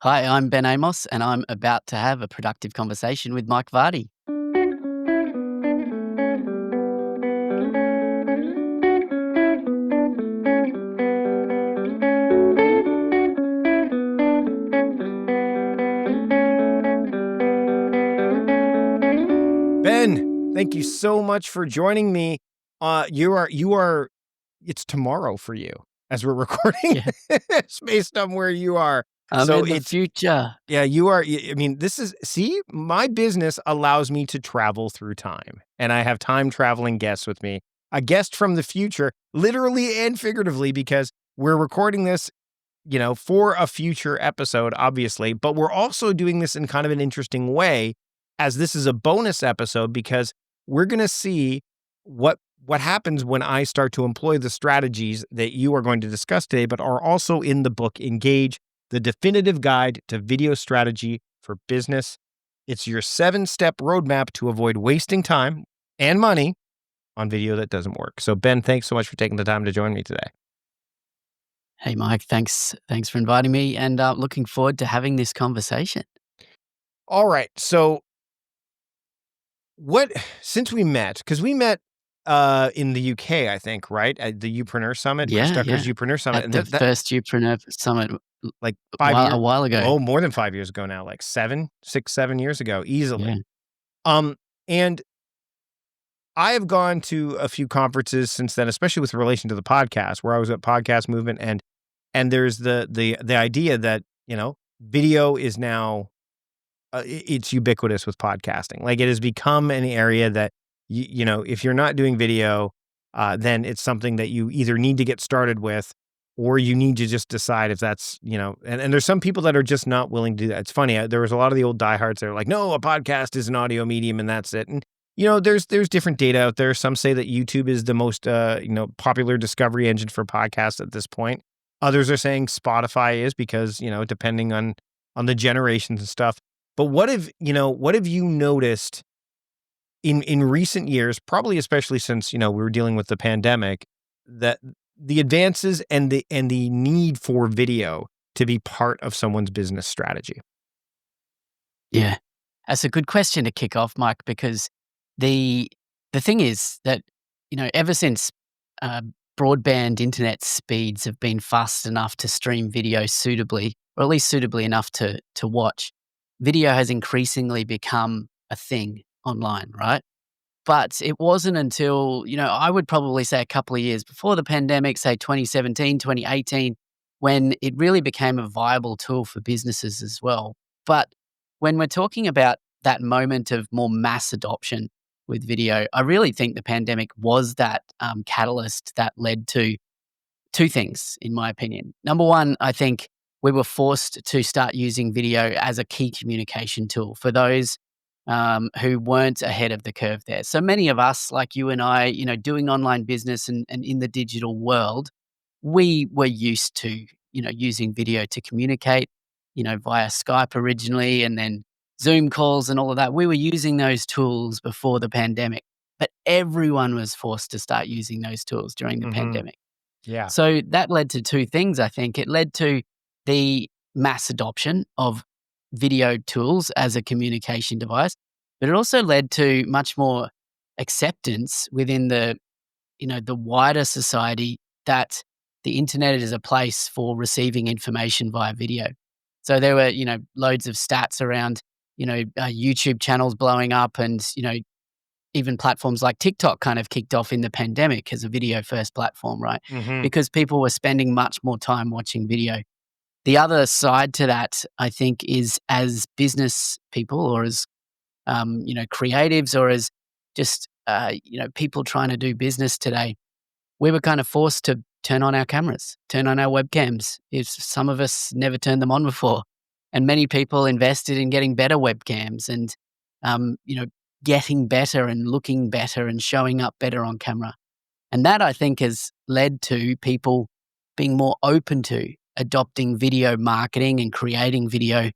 Hi, I'm Ben Amos, and I'm about to have a productive conversation with Mike Vardy. Ben, thank you so much for joining me. It's tomorrow for you as we're recording. Yeah, It's based on where you are. I'm So in the future. you are. I mean, my business allows me to travel through time, and I have time traveling guests with me. A guest from the future, literally and figuratively, because we're recording this, for a future episode, obviously, but we're also doing this in kind of an interesting way, as this is a bonus episode, because we're going to see what happens when I start to employ the strategies that you are going to discuss today, but are also in the book Engage, the definitive guide to video strategy for business. It's your 7-step roadmap to avoid wasting time and money on video that doesn't work. So Ben, thanks so much for taking the time to join me today. Hey, Mike, thanks for inviting me, and looking forward to having this conversation. All right. So since we met, because we met in the UK, I think, right? At the Upreneur Summit, Chris Yeah, Ducker's yeah. Upreneur Summit. At And the that first Upreneur Summit like a while ago. oh, more than 5 years ago now, like 7 years ago, easily. Yeah. And I have gone to a few conferences since then, especially with relation to the podcast, where I was at Podcast Movement, and there's the idea that, video is now it's ubiquitous with podcasting. Like, it has become an area that if you're not doing video, then it's something that you either need to get started with, or you need to just decide if that's, and there's some people that are just not willing to do that. It's funny. There was a lot of the old diehards that are like, no, a podcast is an audio medium and that's it. And, there's different data out there. Some say that YouTube is the most, popular discovery engine for podcasts at this point. Others are saying Spotify is, because, depending on the generations and stuff. But what have you noticed in recent years, probably especially since, we were dealing with the pandemic, that the advances and the need for video to be part of someone's business strategy? Yeah. That's a good question to kick off, Mike, because the thing is that, ever since broadband internet speeds have been fast enough to stream video suitably, or at least suitably enough to watch, video has increasingly become a thing online, right? But it wasn't until, I would probably say a couple of years before the pandemic, say 2017, 2018, when it really became a viable tool for businesses as well. But when we're talking about that moment of more mass adoption with video, I really think the pandemic was that catalyst that led to two things, in my opinion. Number one, I think we were forced to start using video as a key communication tool for those who weren't ahead of the curve there. So many of us, like you and I, doing online business and in the digital world, we were used to, using video to communicate, via Skype originally, and then Zoom calls and all of that. We were using those tools before the pandemic, but everyone was forced to start using those tools during the pandemic. Yeah. So that led to two things, I think. It led to the mass adoption of video tools as a communication device, but it also led to much more acceptance within the wider society that the internet is a place for receiving information via video. So there were, loads of stats around, YouTube channels blowing up, and, even platforms like TikTok kind of kicked off in the pandemic as a video first platform, right? Mm-hmm. Because people were spending much more time watching video. The other side to that, I think, is as business people, or as, creatives, or as just, people trying to do business today, we were kind of forced to turn on our cameras, turn on our webcams. If some of us never turned them on before, and many people invested in getting better webcams and, getting better and looking better and showing up better on camera. And that, I think, has led to people being more open to adopting video marketing and creating video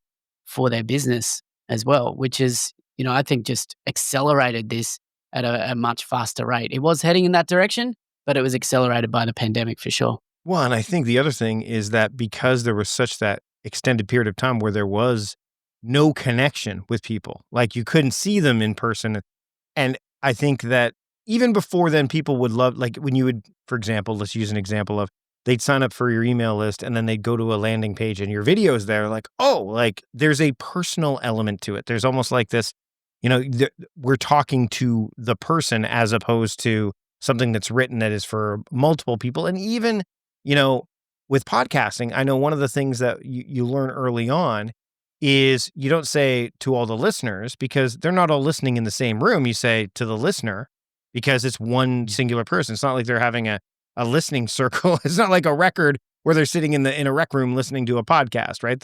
for their business as well, which is, I think just accelerated this at a much faster rate. It was heading in that direction, but it was accelerated by the pandemic for sure. Well, and I think the other thing is that because there was such that extended period of time where there was no connection with people. Like you couldn't see them in person. And I think that even before then, people would love, like when you would, for example, let's use an example of they'd sign up for your email list and then they'd go to a landing page and your video's there. Like, oh, like there's a personal element to it. There's almost like this, we're talking to the person as opposed to something that's written that is for multiple people. And even, with podcasting, I know one of the things that you learn early on is you don't say to all the listeners because they're not all listening in the same room. You say to the listener because it's one singular person. It's not like they're having a listening circle. It's not like a record where they're sitting in a rec room listening to a podcast, right?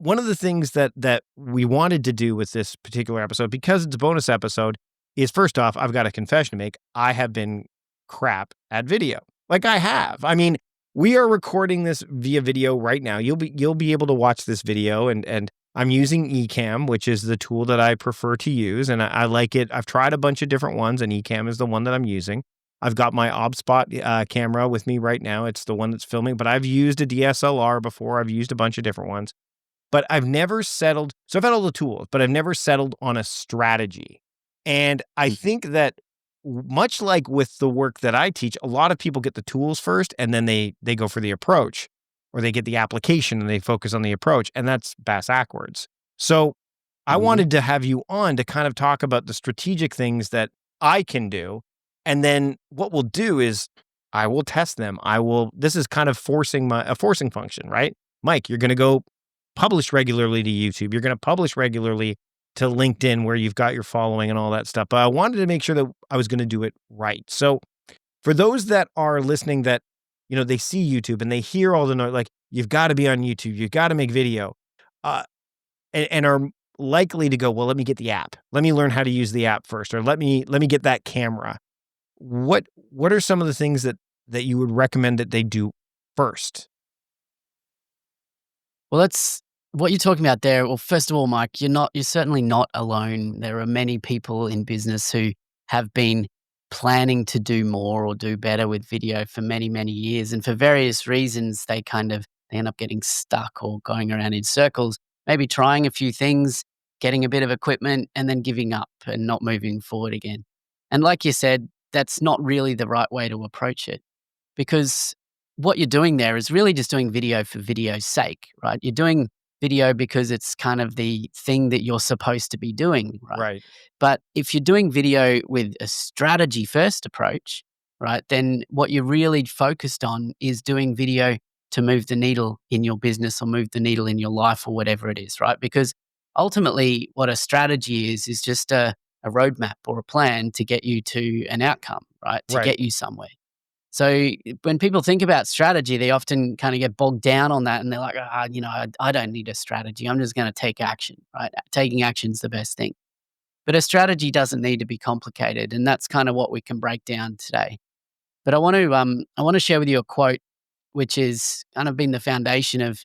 One of the things that we wanted to do with this particular episode, because it's a bonus episode, is first off, I've got a confession to make. I have been crap at video. Like I have. I mean, we are recording this via video right now. You'll be able to watch this video and I'm using Ecamm, which is the tool that I prefer to use. And I like it. I've tried a bunch of different ones and Ecamm is the one that I'm using. I've got my ObSpot camera with me right now. It's the one that's filming, but I've used a DSLR before. I've used a bunch of different ones, but I've never settled. So I've had all the tools, but I've never settled on a strategy. And I think that much like with the work that I teach, a lot of people get the tools first and then they go for the approach, or they get the application and they focus on the approach, and that's backwards. So I wanted to have you on to kind of talk about the strategic things that I can do. And then what we'll do is I will test them. This is kind of a forcing function, right? Mike, you're going to go publish regularly to YouTube. You're going to publish regularly to LinkedIn where you've got your following and all that stuff. But I wanted to make sure that I was going to do it right. So for those that are listening that, they see YouTube and they hear all the noise, like you've got to be on YouTube, you've got to make video, and are likely to go, well, let me get the app. Let me learn how to use the app first, or let me get that camera. What are some of the things that you would recommend that they do first? Well, that's what you're talking about there. Well, first of all, Mike, you're certainly not alone. There are many people in business who have been planning to do more or do better with video for many, many years. And for various reasons, they end up getting stuck or going around in circles, maybe trying a few things, getting a bit of equipment and then giving up and not moving forward again. And like you said, that's not really the right way to approach it, because what you're doing there is really just doing video for video's sake, right? You're doing video because it's kind of the thing that you're supposed to be doing, right? Right. But if you're doing video with a strategy first approach, right, then what you're really focused on is doing video to move the needle in your business or move the needle in your life or whatever it is, right? Because ultimately what a strategy is just a roadmap or a plan to get you to an outcome, right? To get you somewhere. So when people think about strategy, they often kind of get bogged down on that and they're like, I don't need a strategy. I'm just going to take action, right? Taking action is the best thing. But a strategy doesn't need to be complicated, and that's kind of what we can break down today. But I want to share with you a quote, which is kind of been the foundation of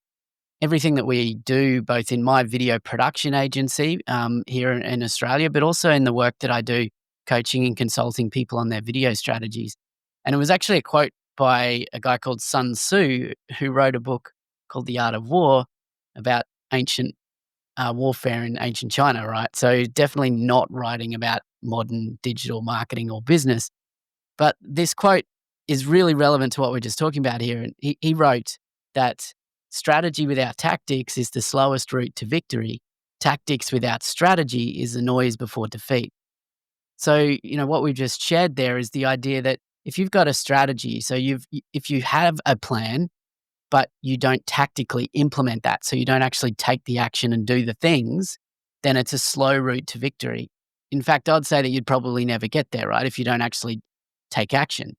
everything that we do, both in my video production agency here in Australia, but also in the work that I do coaching and consulting people on their video strategies. And it was actually a quote by a guy called Sun Tzu, who wrote a book called The Art of War about ancient warfare in ancient China, right? So definitely not writing about modern digital marketing or business. But this quote is really relevant to what we're just talking about here. And he wrote that strategy without tactics is the slowest route to victory. Tactics without strategy is the noise before defeat. So, what we've just shared there is the idea that if you've got a strategy, so if you have a plan, but you don't tactically implement that, so you don't actually take the action and do the things, then it's a slow route to victory. In fact, I'd say that you'd probably never get there, right, if you don't actually take action.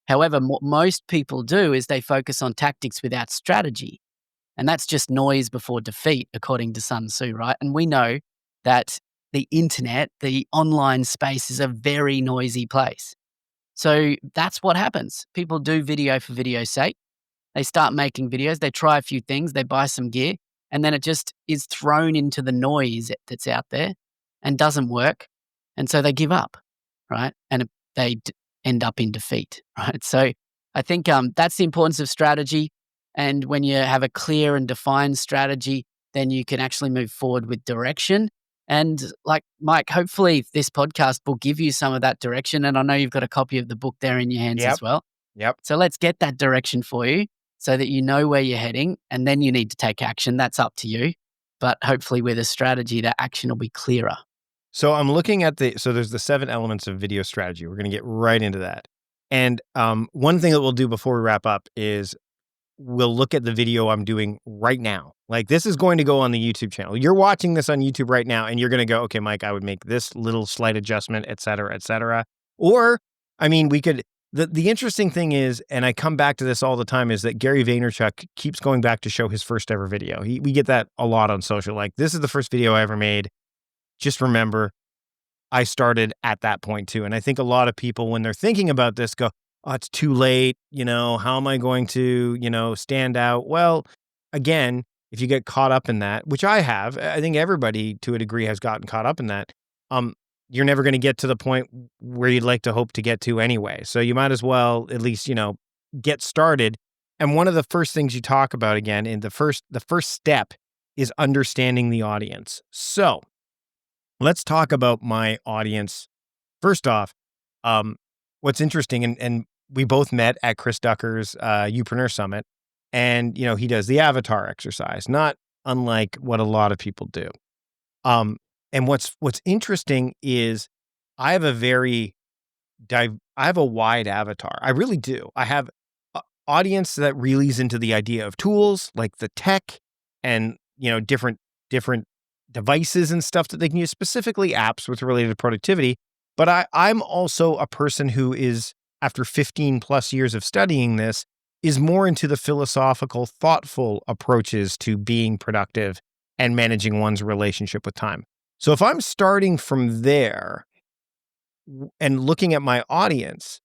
However, what most people do is they focus on tactics without strategy. And that's just noise before defeat, according to Sun Tzu, right? And we know that the internet, the online space, is a very noisy place. So that's what happens. People do video for video's sake. They start making videos, they try a few things, they buy some gear, and then it just is thrown into the noise that's out there and doesn't work. And so they give up, right? And they end up in defeat, right? So I think that's the importance of strategy. And when you have a clear and defined strategy, then you can actually move forward with direction. And like Mike, hopefully this podcast will give you some of that direction. And I know you've got a copy of the book there in your hands Yep. as well. Yep. So let's get that direction for you so that you know where you're heading, and then you need to take action. That's up to you. But hopefully with a strategy, that action will be clearer. So I'm looking at so there's the 7 elements of video strategy. We're going to get right into that. And one thing that we'll do before we wrap up is we'll look at the video I'm doing right now. Like, this is going to go on the YouTube channel. You're watching this on YouTube right now, and you're going to go, okay, Mike, I would make this little slight adjustment, et cetera, et cetera. Or, I mean, we could, the interesting thing is, and I come back to this all the time, is that Gary Vaynerchuk keeps going back to show his first ever video. We get that a lot on social. Like, this is the first video I ever made. Just remember, I started at that point too. And I think a lot of people, when they're thinking about this, go, oh, it's too late. How am I going to, stand out? Well, again, if you get caught up in that, which I have, I think everybody to a degree has gotten caught up in that. You're never going to get to the point where you'd like to hope to get to anyway. So you might as well at least, get started. And one of the first things you talk about again in the first step is understanding the audience. So let's talk about my audience. First off, what's interesting, and we both met at Chris Ducker's Youpreneur Summit, and he does the avatar exercise, not unlike what a lot of people do. And what's interesting is I have a wide avatar. I really do. I have an audience that really is into the idea of tools like the tech and different devices and stuff that they can use, specifically apps with related to productivity. But I'm also a person who is, after 15 plus years of studying this, is more into the philosophical, thoughtful approaches to being productive and managing one's relationship with time. So if I'm starting from there and looking at my audience,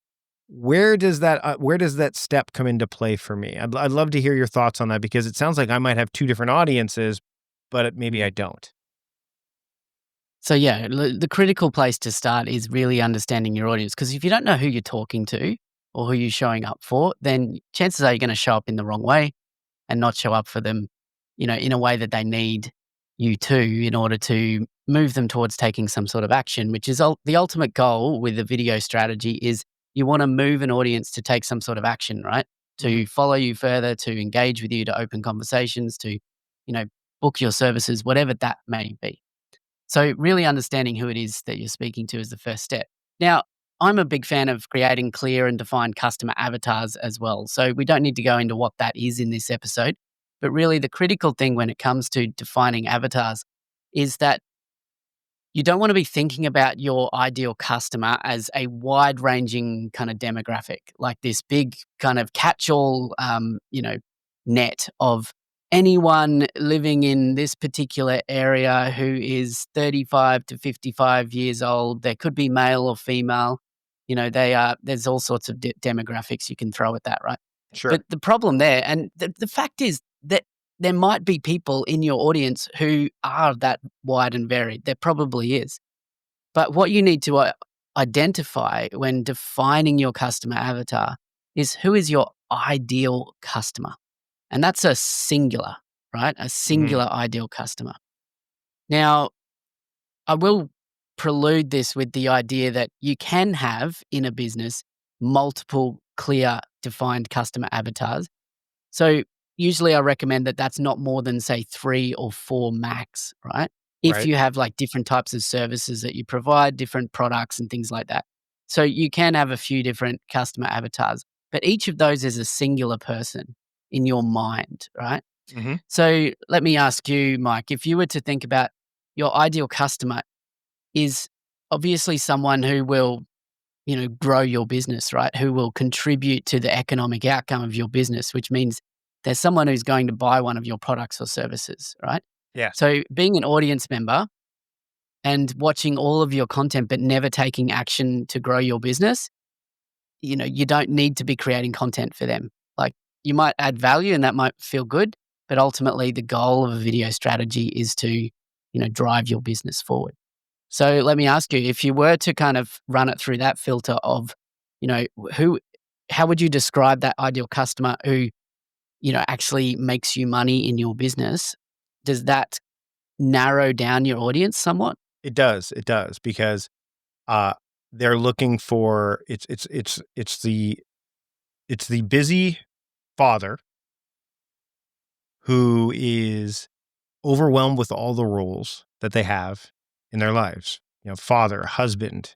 where does that step come into play for me? I'd love to hear your thoughts on that, because it sounds like I might have 2 different audiences, but maybe I don't. So yeah, the critical place to start is really understanding your audience, because if you don't know who you're talking to or who you're showing up for, then chances are you're going to show up in the wrong way and not show up for them, in a way that they need you to, in order to move them towards taking some sort of action, which is the ultimate goal with a video strategy. Is you want to move an audience to take some sort of action, right? To follow you further, to engage with you, to open conversations, to, book your services, whatever that may be. So really understanding who it is that you're speaking to is the first step. Now, I'm a big fan of creating clear and defined customer avatars as well. So we don't need to go into what that is in this episode, but really the critical thing when it comes to defining avatars is that you don't want to be thinking about your ideal customer as a wide-ranging kind of demographic, like this big kind of catch-all, net of anyone living in this particular area who is 35 to 55 years old. There could be male or female. There's all sorts of demographics you can throw at that, right? Sure. But the problem there, and the fact is that there might be people in your audience who are that wide and varied. There probably is. But what you need to identify when defining your customer avatar is who is your ideal customer. And that's a singular, right? A singular ideal customer. Now, I will prelude this with the idea that you can have in a business multiple clear defined customer avatars. So usually I recommend that that's not more than, say, 3 or 4 max, right? If Right. you have like different types of services that you provide, different products and things like that. So you can have a few different customer avatars, but each of those is a singular person in your mind, right? Mm-hmm. So let me ask you, Mike, if you were to think about your ideal customer is obviously someone who will, grow your business, right? Who will contribute to the economic outcome of your business, which means there's someone who's going to buy one of your products or services, right? Yeah. So being an audience member and watching all of your content, but never taking action to grow your business, you don't need to be creating content for them. Like, you might add value and that might feel good, but ultimately the goal of a video strategy is to, drive your business forward. So let me ask you, if you were to kind of run it through that filter of, how would you describe that ideal customer who, actually makes you money in your business, does that narrow down your audience somewhat? It does, because uh, they're looking for it's the busy father who is overwhelmed with all the roles that they have in their lives. Father, husband,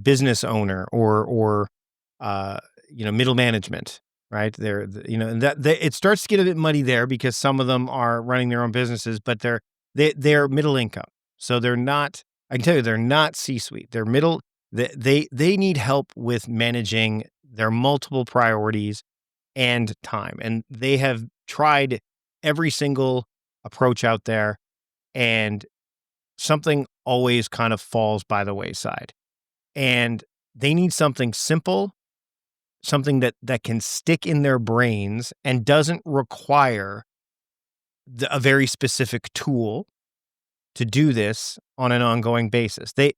business owner, or middle management. Right there, and it starts to get a bit muddy there because some of them are running their own businesses, but they're middle income, so they're not. I can tell you, they're not C-suite. They're middle. They need help with managing their multiple priorities and time, and they have tried every single approach out there, and something always kind of falls by the wayside. And they need something simple, something that can stick in their brains and doesn't require a very specific tool to do this on an ongoing basis. They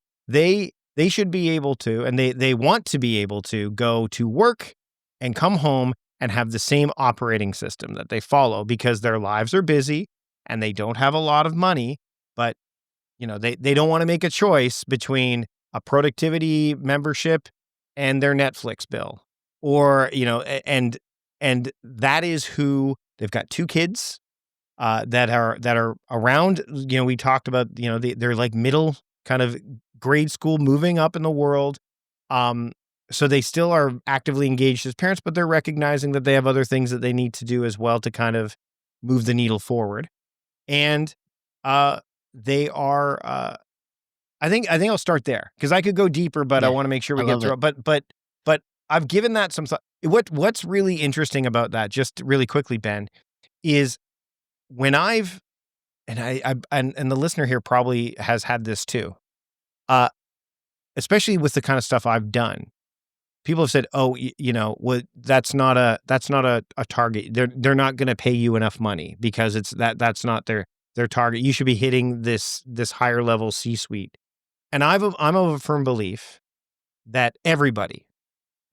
should be able to, and they want to be able to go to work and come home and have the same operating system that they follow, because their lives are busy and they don't have a lot of money, but they don't want to make a choice between a productivity membership and their Netflix bill, or and that is who they've got. Two kids that are around. We talked about, they're like middle kind of grade school, moving up in the world. So they still are actively engaged as parents, but they're recognizing that they have other things that they need to do as well to kind of move the needle forward. And they are. I think I'll start there, because I could go deeper, but I Yeah, want to make sure I we get love through it. it. But I've given that some thought. What's really interesting about that, just really quickly, Ben, is when and the listener here probably has had this too, uh, especially with the kind of stuff I've done. People have said, "Oh, that's not a target. They're not going to pay you enough money because that's not their target. You should be hitting this higher level C-suite." And I'm of a firm belief that everybody,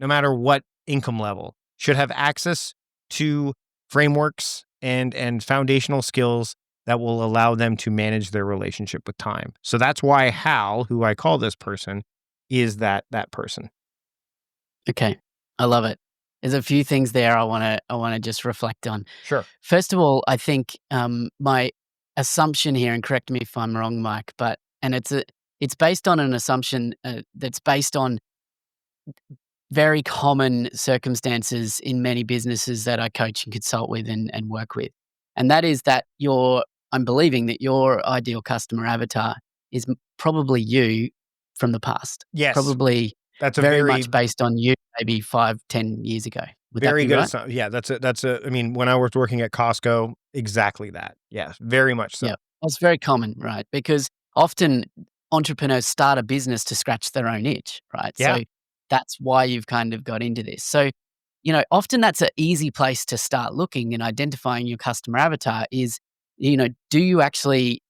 no matter what income level, should have access to frameworks and foundational skills that will allow them to manage their relationship with time. So that's why Hal, who I call this person, is that person. Okay, I love it. There's a few things there I wanna just reflect on. Sure. First of all, I think, my assumption here, and correct me if I'm wrong, Mike, but it's based on an assumption, that's based on very common circumstances in many businesses that I coach and consult with and work with. And that is that I'm believing that your ideal customer avatar is probably you from the past, Yes, probably that's a very very much based on you maybe 5, 10 years ago. Would that very be good right? assumption. Yeah, I mean, when I was working at Costco, exactly that. Yeah, very much so. Yeah. That's very common, right? Because often entrepreneurs start a business to scratch their own itch, right? Yeah. So that's why you've kind of got into this. So, often that's an easy place to start looking and identifying your customer avatar is, do you actually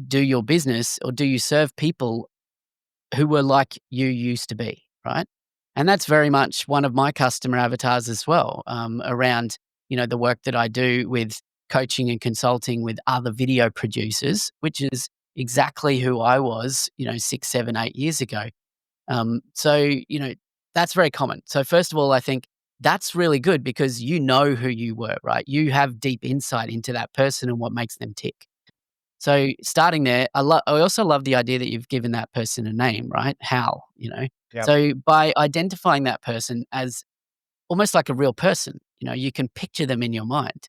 do your business, or do you serve people who were like you used to be, right? And that's very much one of my customer avatars as well, around, the work that I do with coaching and consulting with other video producers, which is exactly who I was, 6, 7, 8 years ago. So, that's very common. So, first of all, I think that's really good because you know who you were, right? You have deep insight into that person and what makes them tick. So starting there, I also love the idea that you've given that person a name, right? Hal, Yep. So by identifying that person as almost like a real person, you can picture them in your mind.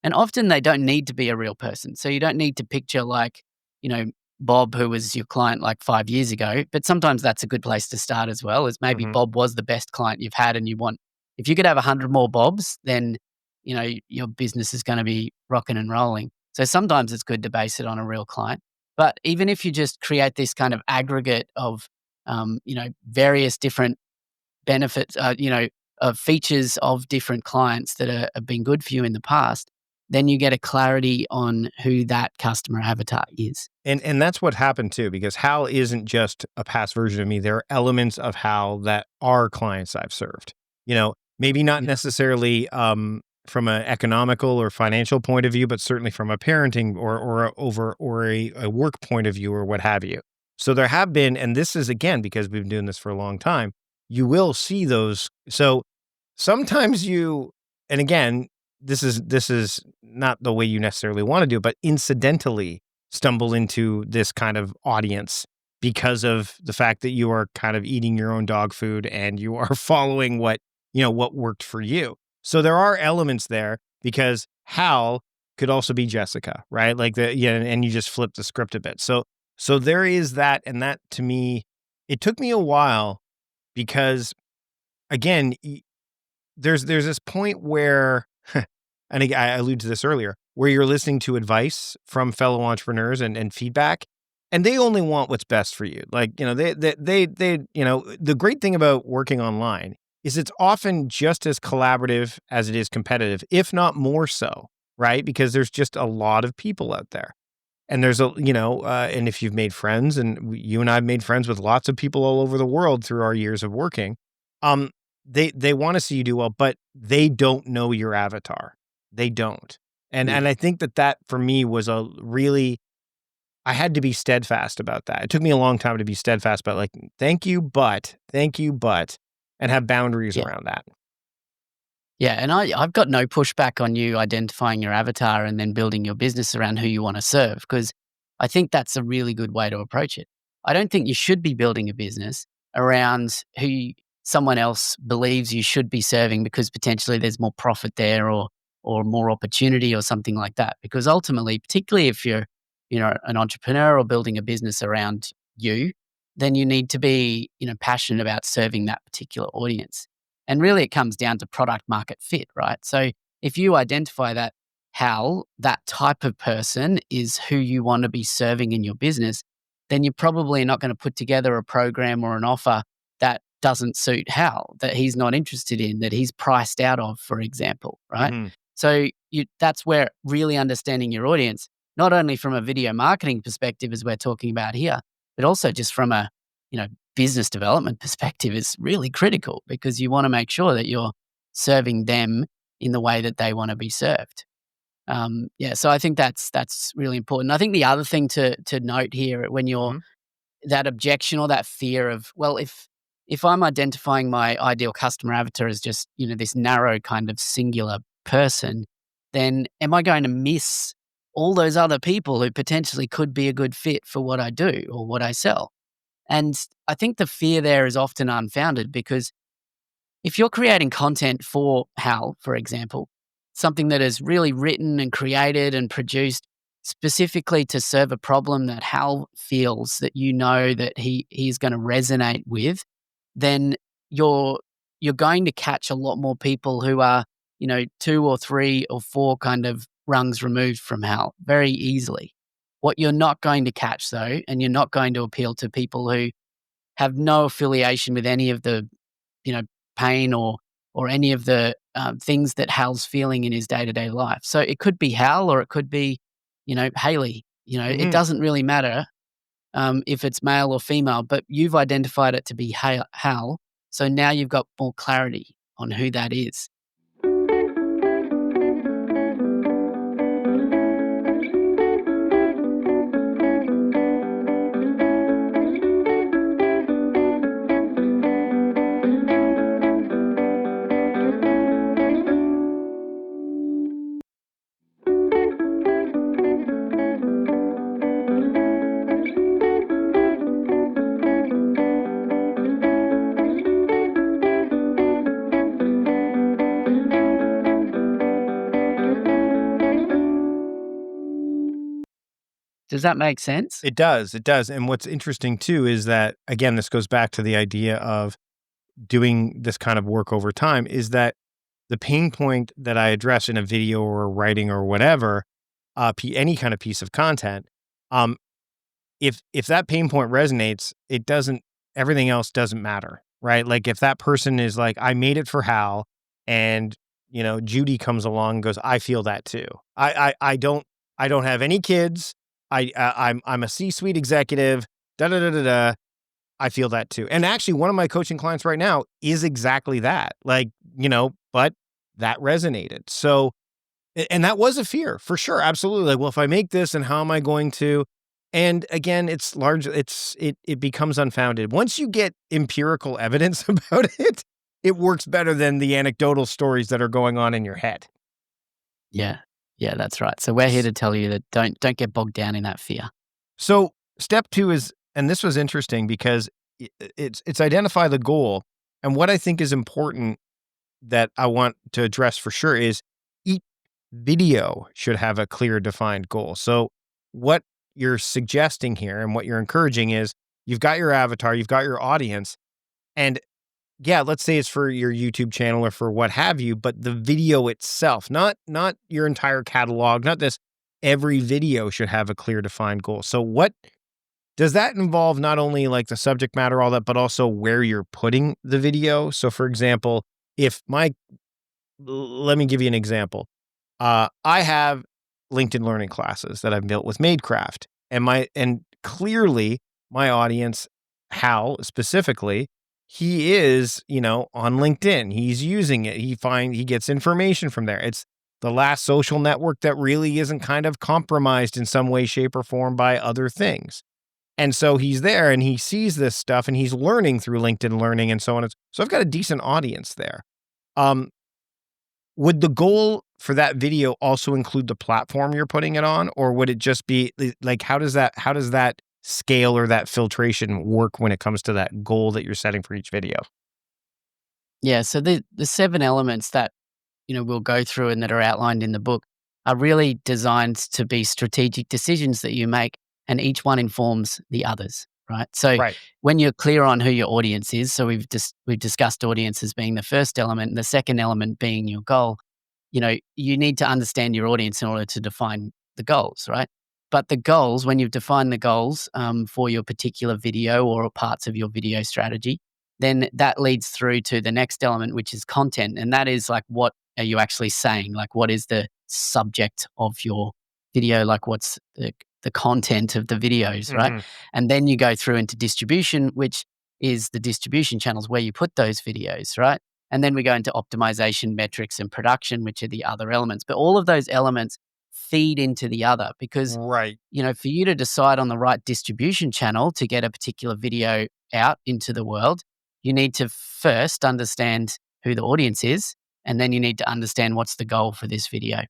And often they don't need to be a real person. So you don't need to picture like, you know, Bob, who was your client like 5 years ago. But sometimes that's a good place to start as well, is maybe Mhm. Bob was the best client you've had and if you could have 100 more Bobs, then, your business is going to be rocking and rolling. So sometimes it's good to base it on a real client. But even if you just create this kind of aggregate of, various different benefits, features of different clients that have been good for you in the past, then you get a clarity on who that customer avatar is. And that's what happened too, because Hal isn't just a past version of me. There are elements of Hal that are clients I've served. Maybe not Yeah. necessarily from an economical or financial point of view, but certainly from a parenting or a work point of view or what have you. So there have been, and this is again because we've been doing this for a long time, you will see those. So sometimes and again, this is not the way you necessarily want to do it, but incidentally stumble into this kind of audience because of the fact that you are kind of eating your own dog food and you are following what worked for you. So there are elements there because Hal could also be Jessica, right? And you just flip the script a bit. So there is that, and that to me, it took me a while because again, there's this point where, and I alluded to this earlier, where you're listening to advice from fellow entrepreneurs and feedback, and they only want what's best for you. The great thing about working online is it's often just as collaborative as it is competitive, if not more so, right? Because there's just a lot of people out there. And there's and if you've made friends, and you and I have made friends with lots of people all over the world through our years of working, they want to see you do well, but they don't know your avatar. They don't. And I think that for me was I had to be steadfast about that. It took me a long time to be steadfast about thank you, but, and have boundaries around that. Yeah, and I've got no pushback on you identifying your avatar and then building your business around who you want to serve, because I think that's a really good way to approach it. I don't think you should be building a business around who someone else believes you should be serving because potentially there's more profit there or more opportunity or something like that. Because ultimately, particularly if you're an entrepreneur or building a business around you, then you need to be passionate about serving that particular audience. And really, it comes down to product market fit, right? So if you identify that that type of person is who you want to be serving in your business, then you're probably not going to put together a program or an offer that doesn't suit Hal, that he's not interested in, that he's priced out of, for example, right? Mm-hmm. So that's where really understanding your audience, not only from a video marketing perspective, as we're talking about here, but also just from a business development perspective is really critical, because you want to make sure that you're serving them in the way that they want to be served. So I think that's really important. I think the other thing to note here, when you're that objection or that fear of, well, if I'm identifying my ideal customer avatar as just this narrow kind of singular person, then am I going to miss all those other people who potentially could be a good fit for what I do or what I sell? And I think the fear there is often unfounded, because if you're creating content for Hal, for example, something that is really written and created and produced specifically to serve a problem that Hal feels that that he's going to resonate with, then you're going to catch a lot more people who are 2 or 3 or 4 kind of rungs removed from Hal very easily. What you're not going to catch, though, and you're not going to appeal to people who have no affiliation with any of the pain or any of the things that Hal's feeling in his day-to-day life. So it could be Hal, or it could be Haley. It doesn't really matter if it's male or female, but you've identified it to be Hal. So now you've got more clarity on who that is. Does that make sense? It does. And what's interesting too is that, again, this goes back to the idea of doing this kind of work over time, is that the pain point that I address in a video or writing or whatever, any kind of piece of content, if that pain point resonates, everything else doesn't matter, right? Like if that person is like, I made it for Hal, and Judy comes along and goes, I feel that too. I don't have any kids. I'm a C-suite executive. Da da da da da. I feel that too. And actually, one of my coaching clients right now is exactly that. But that resonated. So, and that was a fear for sure. Absolutely. Like, well, if I make this and how am I going to, and again, it becomes unfounded. Once you get empirical evidence about it, it works better than the anecdotal stories that are going on in your head. Yeah. Yeah, that's right. So we're here to tell you that don't get bogged down in that fear. So step 2 is, and this was interesting because it's identify the goal. And what I think is important that I want to address for sure is each video should have a clear defined goal. So what you're suggesting here and what you're encouraging is you've got your avatar, you've got your audience, and yeah, let's say it's for your YouTube channel or for what have you, but the video itself, not your entire catalog, not this. Every video should have a clear defined goal. So what does that involve? Not only like the subject matter, all that, but also where you're putting the video. So for example, if my let me give you an example. I have LinkedIn learning classes that I've built with Madecraft, and clearly my audience, Hal specifically, he is, on LinkedIn. He's using it. He gets information from there. It's the last social network that really isn't kind of compromised in some way, shape, or form by other things. And so he's there and he sees this stuff and he's learning through LinkedIn Learning and so on. So I've got a decent audience there. Um, would the goal for that video also include the platform you're putting it on, or would it just be like, how does that scale or that filtration work when it comes to that goal that you're setting for each video? Yeah, so the 7 elements that, we'll go through and that are outlined in the book are really designed to be strategic decisions that you make, and each one informs the others, right? So Right. when you're clear on who your audience is, so we've discussed audience as being the first element, and the second element being your goal. You need to understand your audience in order to define the goals, right? But the goals, when you've defined the goals for your particular video or parts of your video strategy, then that leads through to the next element, which is content. And that is like, what are you actually saying? Like, what is the subject of your video? Like, what's the content of the videos, right? Mhm. And then you go through into distribution, which is the distribution channels where you put those videos, right? And then we go into optimization, metrics, and production, which are the other elements. But all of those elements feed into the other because, Right. for you to decide on the right distribution channel to get a particular video out into the world, you need to first understand who the audience is, and then you need to understand what's the goal for this video,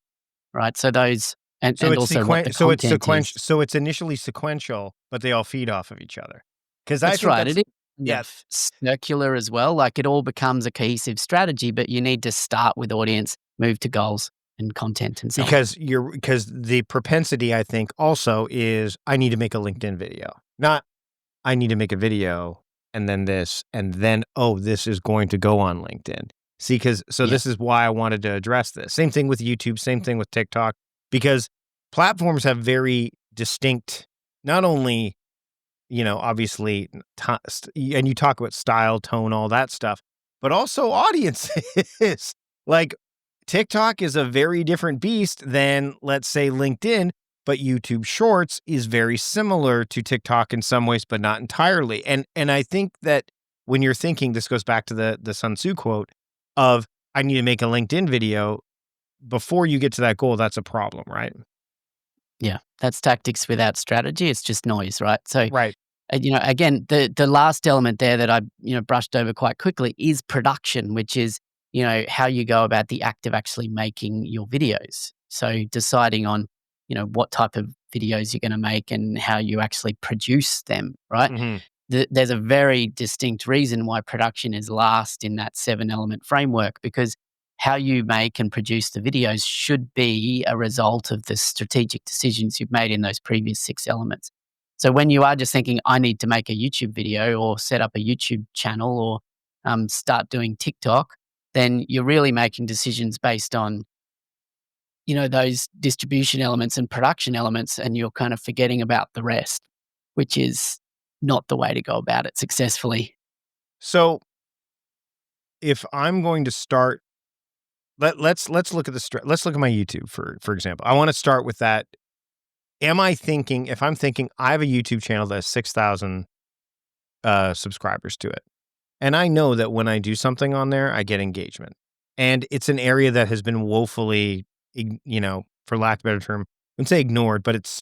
right? So those, and, So and it's also what the so it's content is. sequential. So it's initially sequential, but they all feed off of each other. Because I That's think right. It that's is kind yeah. of circular as well. Like, it all becomes a cohesive strategy, but you need to start with audience, move to goals and content and so on. Because the propensity, I think, also is I need to make a LinkedIn video, not I need to make a video and then this, and then, oh, this is going to go on LinkedIn. See, Yeah. this is why I wanted to address this. Same thing with YouTube, same thing with TikTok, because platforms have very distinct, not only, obviously, and you talk about style, tone, all that stuff, but also audiences. Like, TikTok is a very different beast than, let's say, LinkedIn, but YouTube Shorts is very similar to TikTok in some ways, but not entirely. And I think that when you're thinking, this goes back to the Sun Tzu quote of, I need to make a LinkedIn video, before you get to that goal, that's a problem, right? Yeah. That's tactics without strategy. It's just noise, right? So, Right. again, the last element there that I, brushed over quite quickly is production, which is, how you go about the act of actually making your videos. So deciding on, what type of videos you're going to make and how you actually produce them, right? Hmm. There's a very distinct reason why production is last in that 7-element framework, because how you make and produce the videos should be a result of the strategic decisions you've made in those previous 6 elements. So when you are just thinking, I need to make a YouTube video or set up a YouTube channel or start doing TikTok, then you're really making decisions based on, those distribution elements and production elements, and you're kind of forgetting about the rest, which is not the way to go about it successfully. So if I'm going to start, let's look at let's look at my YouTube for example. I want to start with that. If I'm thinking I have a YouTube channel that has 6,000 subscribers to it, and I know that when I do something on there, I get engagement. And it's an area that has been woefully, for lack of a better term, I wouldn't say ignored, but it's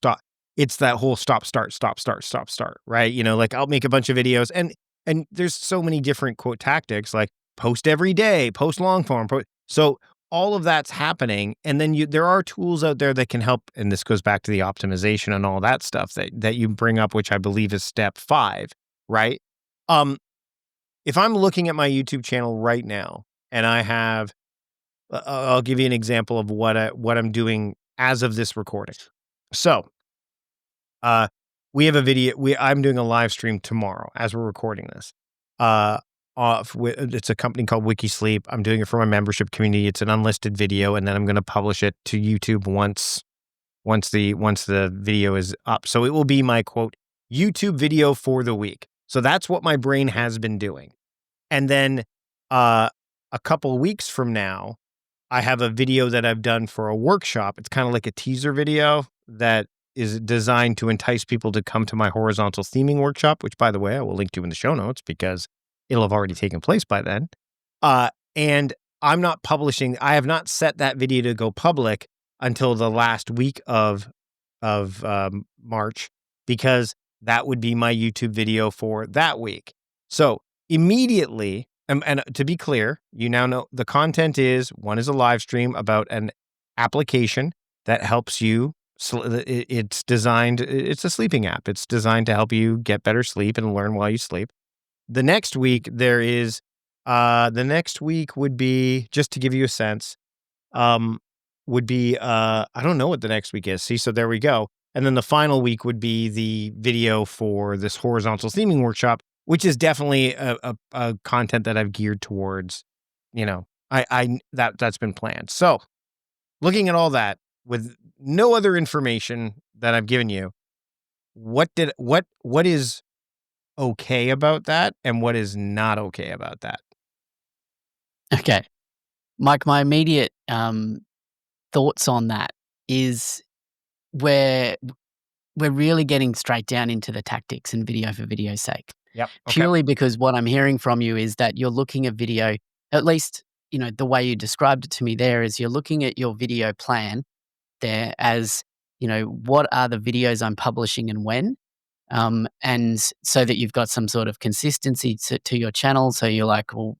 that whole stop, start, right? Like I'll make a bunch of videos and there's so many different quote tactics, like post every day, post long form. So all of that's happening. And then there are tools out there that can help. And this goes back to the optimization and all that stuff that you bring up, which I believe is step 5, right? If I'm looking at my YouTube channel right now and I have, I'll give you an example of what I'm doing as of this recording. So, we have a video. I'm doing a live stream tomorrow as we're recording this. It's a company called WikiSleep. I'm doing it for my membership community. It's an unlisted video, and then I'm going to publish it to YouTube once the video is up. So it will be my quote YouTube video for the week. So that's what my brain has been doing. And then a couple weeks from now, I have a video that I've done for a workshop. It's kind of like a teaser video that is designed to entice people to come to my horizontal theming workshop, which, by the way, I will link to in the show notes because it'll have already taken place by then. And I'm not publishing. I have not set that video to go public until the last week of March, because that would be my YouTube video for that week. So immediately, and to be clear, you now know the content is a live stream about an application that helps you. It's a sleeping app. It's designed to help you get better sleep and learn while you sleep. The next week would be, just to give you a sense, would be, I don't know what the next week is. See, so there we go. And then the final week would be the video for this horizontal theming workshop, which is definitely a content that I've geared towards, that's been planned. So looking at all that with no other information that I've given you, what is okay about that and what is not okay about that? Okay. Mike, my immediate thoughts on that is where we're really getting straight down into the tactics and video for video's sake. Yep. Okay. Purely because what I'm hearing from you is that you're looking at video, at least, the way you described it to me there is you're looking at your video plan there as, what are the videos I'm publishing and when? And so that you've got some sort of consistency to your channel. So you're like, well,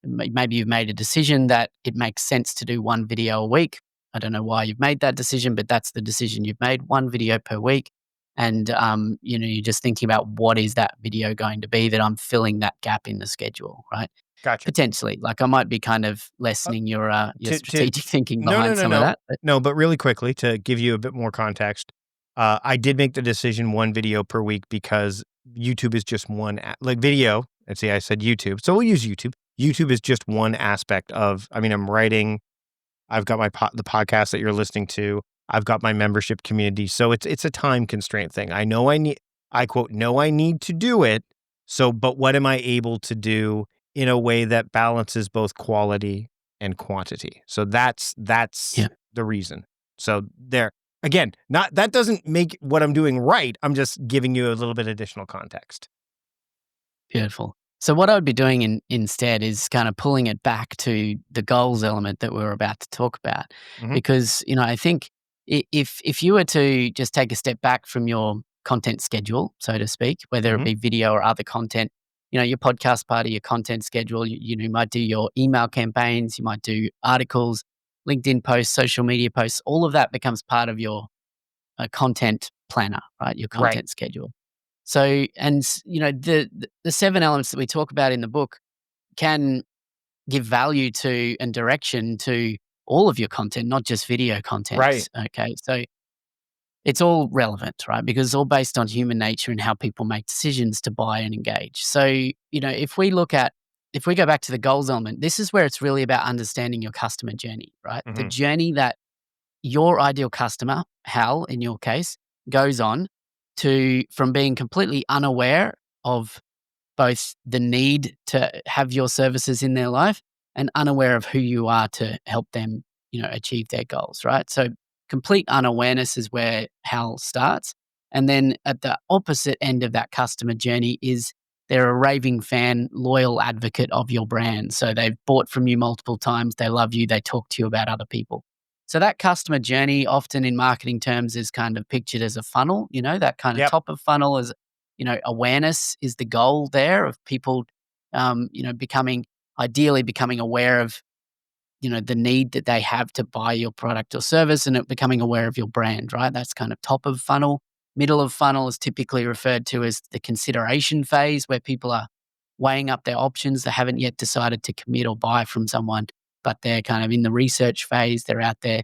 maybe you've made a decision that it makes sense to do one video a week. I don't know why you've made that decision, but that's the decision you've made, one video per week. And, you're just thinking about what is that video going to be that I'm filling that gap in the schedule, right? Gotcha. Potentially. Like I might be kind of lessening your strategic thinking behind some of that. But really quickly, to give you a bit more context, I did make the decision one video per week because YouTube is just one, like video. Let's see, I said YouTube. So we'll use YouTube. YouTube is just one aspect of, I'm writing, I've got the podcast that you're listening to. I've got my membership community. So it's a time constraint thing. I know I need to do it. So, but what am I able to do in a way that balances both quality and quantity? So that's the reason. So there, again, that doesn't make what I'm doing right. I'm just giving you a little bit additional context. Beautiful. So what I would be doing instead is kind of pulling it back to the goals element that we're about to talk about. Mm-hmm. Because, I think if you were to just take a step back from your content schedule, so to speak, whether Mm-hmm. it be video or other content, your podcast part of your content schedule, you might do your email campaigns, you might do articles, LinkedIn posts, social media posts, all of that becomes part of your content planner, right? Your content schedule. So, and the 7 elements that we talk about in the book can give value to and direction to all of your content, not just video content. Right. Okay. So it's all relevant, right? Because it's all based on human nature and how people make decisions to buy and engage. So, if we go back to the goals element, this is where it's really about understanding your customer journey, right? Mm-hmm. The journey that your ideal customer, Hal, in your case, goes on from being completely unaware of both the need to have your services in their life and unaware of who you are to help them, achieve their goals, right? So complete unawareness is where Hal starts. And then at the opposite end of that customer journey is they're a raving fan, loyal advocate of your brand. So they've bought from you multiple times. They love you. They talk to you about other people. So that customer journey, often in marketing terms, is kind of pictured as a funnel. That kind of Yep. top of funnel is, awareness is the goal there of people, ideally becoming aware of, the need that they have to buy your product or service, and becoming aware of your brand, right? That's kind of top of funnel. Middle of funnel is typically referred to as the consideration phase, where people are weighing up their options. They haven't yet decided to commit or buy from someone, but they're kind of in the research phase. They're out there,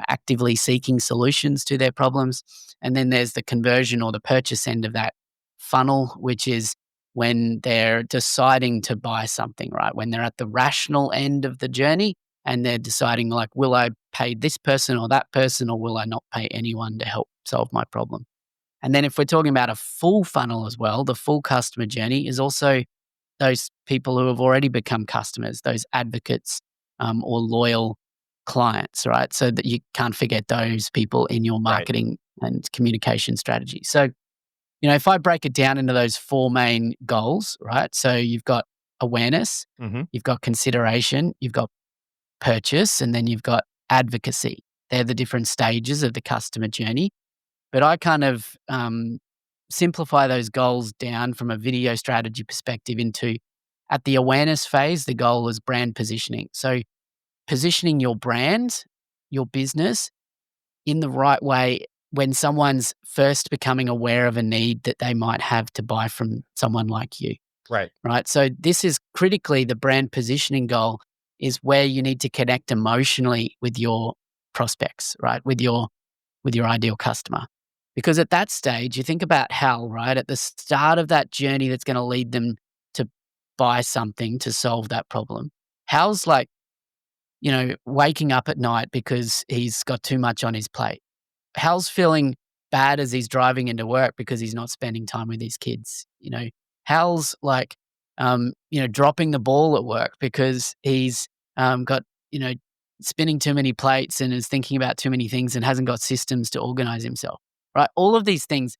actively seeking solutions to their problems. And then there's the conversion or the purchase end of that funnel, which is when they're deciding to buy something, right? When they're at the rational end of the journey and they're deciding, like, will I pay this person or that person, or will I not pay anyone to help solve my problem? And then if we're talking about a full funnel as well, the full customer journey is also those people who have already become customers, those advocates, or loyal clients, right? So that you can't forget those people in your Right. marketing and communication strategy. So, if I break it down into those four main goals, right? So you've got awareness, Mm-hmm. you've got consideration, you've got purchase, and then you've got advocacy. They're the different stages of the customer journey. But I kind of simplify those goals down from a video strategy perspective into, at the awareness phase, the goal is brand positioning. So positioning your brand, your business in the right way when someone's first becoming aware of a need that they might have to buy from someone like you. Right. Right. So this is critically the brand positioning goal, is where you need to connect emotionally with your prospects, right? With your ideal customer. Because at that stage, you think about Hal, right? At the start of that journey that's going to lead them to buy something to solve that problem. Hal's like, waking up at night because he's got too much on his plate. Hal's feeling bad as he's driving into work because he's not spending time with his kids. Hal's like, dropping the ball at work because he's got, spinning too many plates and is thinking about too many things and hasn't got systems to organize himself, right? All of these things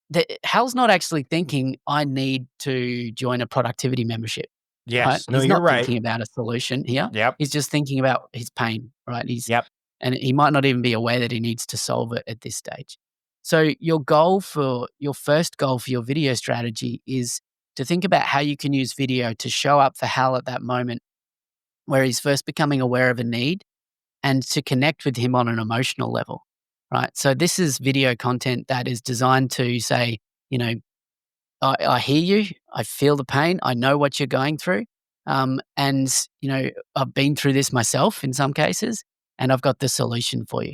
that Hal's not actually thinking, I need to join a productivity membership, right? Yes. No, He's you're not right. thinking about a solution here. Yep. He's just thinking about his pain, right? Yep. And he might not even be aware that he needs to solve it at this stage. So your first goal for your video strategy is to think about how you can use video to show up for Hal at that moment where he's first becoming aware of a need, and to connect with him on an emotional level, right? So this is video content that is designed to say, I hear you, I feel the pain, I know what you're going through, and I've been through this myself in some cases, and I've got the solution for you.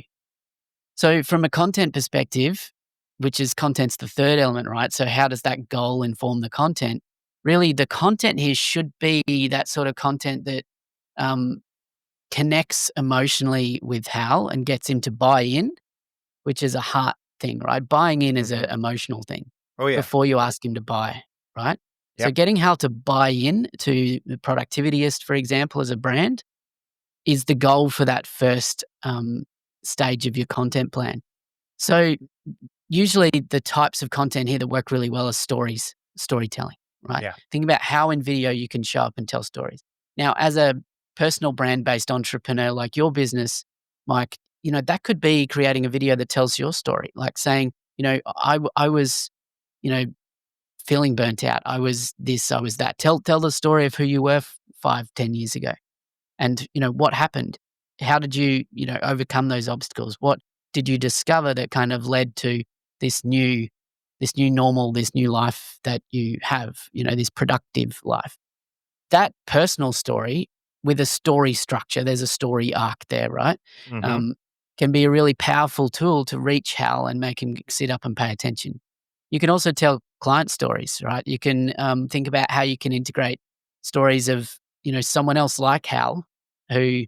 So from a content perspective, which is content's the third element, right? So how does that goal inform the content? Really, the content here should be that sort of content that um, connects emotionally with Hal and gets him to buy in, which is a heart thing, right? Buying in is an emotional thing Oh yeah. before you ask him to buy, right? So Yep. getting Hal to buy in to the Productivityist, for example, as a brand, is the goal for that first stage of your content plan. So usually the types of content here that work really well are storytelling, right? Yeah. Think about how in video you can show up and tell stories. Now, as a personal brand-based entrepreneur like your business, Mike, that could be creating a video that tells your story, like saying, I was, you know, feeling burnt out. I was this, I was that. Tell the story of who you were 5, 10 years ago. And, what happened? How did you, overcome those obstacles? What did you discover that kind of led to this new normal, this new life that you have, this productive life? That personal story with a story structure, there's a story arc there, right? Mm-hmm. Um, can be a really powerful tool to reach Hal and make him sit up and pay attention. You can also tell client stories, right? You can think about how you can integrate stories of, someone else like Hal who,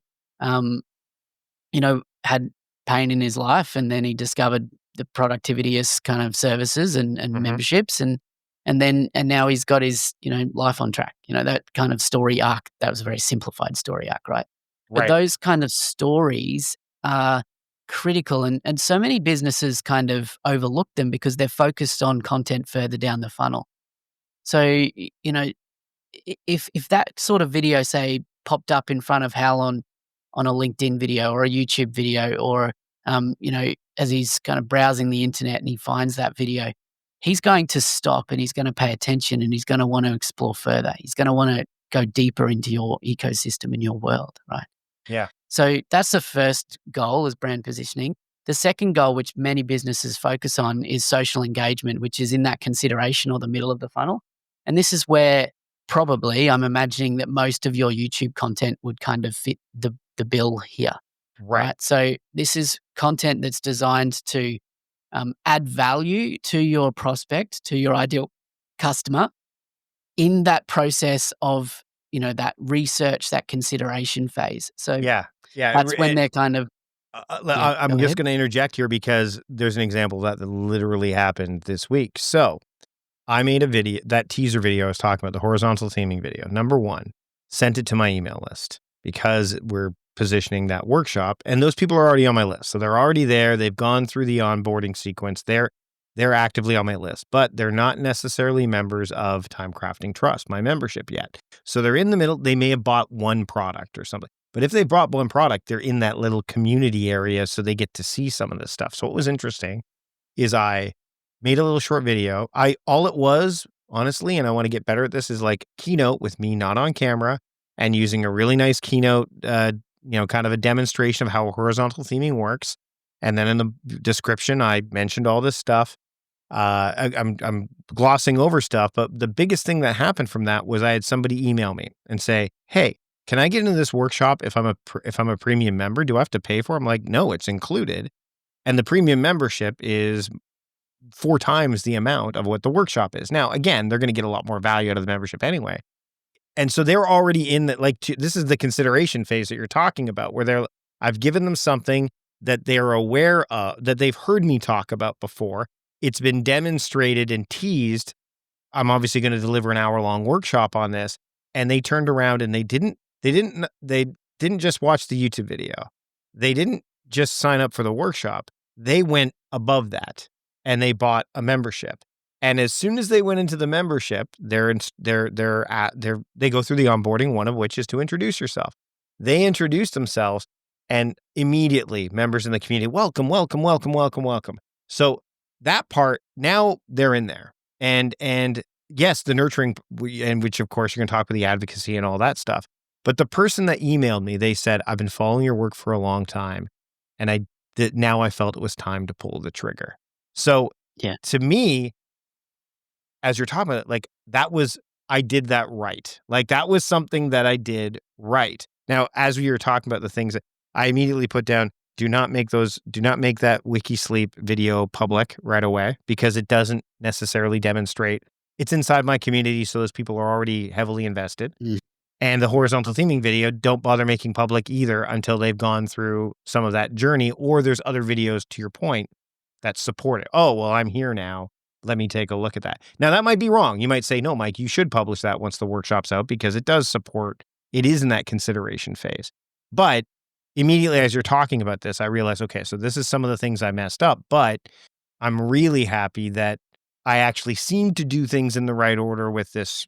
had pain in his life, and then he discovered the productivityist kind of services and Mm-hmm. memberships, and now he's got his, life on track. That kind of story arc. That was a very simplified story arc, right? But Right. those kind of stories are critical, and so many businesses kind of overlook them because they're focused on content further down the funnel. So, if that sort of video, say, popped up in front of Hal on a LinkedIn video or a YouTube video, or as he's kind of browsing the internet and he finds that video, he's going to stop and he's going to pay attention and he's going to want to explore further. He's going to want to go deeper into your ecosystem and your world, right? Yeah. So that's the first goal, is brand positioning. The second goal, which many businesses focus on, is social engagement, which is in that consideration or the middle of the funnel. And this is where probably I'm imagining that most of your YouTube content would kind of fit the bill here, right? So this is content that's designed to add value to your prospect, to your ideal customer, in that process of, that research, that consideration phase. So Yeah. that's when they're kind of, I'm just going to interject here because there's an example of that literally happened this week. So I made a video, that teaser video I was talking about, the horizontal theming video. Number one, sent it to my email list because we're positioning that workshop, and those people are already on my list. So they're already there. They've gone through the onboarding sequence. They're actively on my list, but they're not necessarily members of Time Crafting Trust, my membership, yet. So they're in the middle. They may have bought one product or something. But if they bought one product, they're in that little community area, so they get to see some of this stuff. So what was interesting is I made a little short video. All it was, honestly, and I want to get better at this, is like keynote with me not on camera and using a really nice keynote, kind of a demonstration of how horizontal theming works. And then in the description, I mentioned all this stuff. I'm glossing over stuff, but the biggest thing that happened from that was I had somebody email me and say, "Hey, can I get into this workshop if I'm a premium member? Do I have to pay for it?" I'm like, "No, it's included." And the premium membership is 4 times the amount of what the workshop is. Now, again, they're going to get a lot more value out of the membership anyway. And so they're already in that, this is the consideration phase that you're talking about, where I've given them something that they're aware of, that they've heard me talk about before. It's been demonstrated and teased. I'm obviously going to deliver an hour-long workshop on this. And they turned around and they didn't just watch the YouTube video. They didn't just sign up for the workshop. They went above that and they bought a membership. And as soon as they went into the membership, they go through the onboarding, one of which is to introduce yourself. They introduced themselves, and immediately members in the community, welcome, welcome, welcome, welcome, welcome. So that part, now they're in there. And yes, the nurturing, and which of course you're going to talk about the advocacy and all that stuff. But the person that emailed me, they said, "I've been following your work for a long time, and now I felt it was time to pull the trigger." So to me, as you're talking about it, I did that right. That was something that I did right. Now, as we were talking about the things that I immediately put down, do not make that WikiSleep video public right away, because it doesn't necessarily demonstrate. It's inside my community, so those people are already heavily invested. And the horizontal theming video, don't bother making public either until they've gone through some of that journey, or there's other videos, to your point, that support it. Oh, well, I'm here now. Let me take a look at that. Now, that might be wrong. You might say, "No, Mike, you should publish that once the workshop's out," because it is in that consideration phase. But immediately as you're talking about this, I realized, okay, so this is some of the things I messed up, but I'm really happy that I actually seem to do things in the right order with this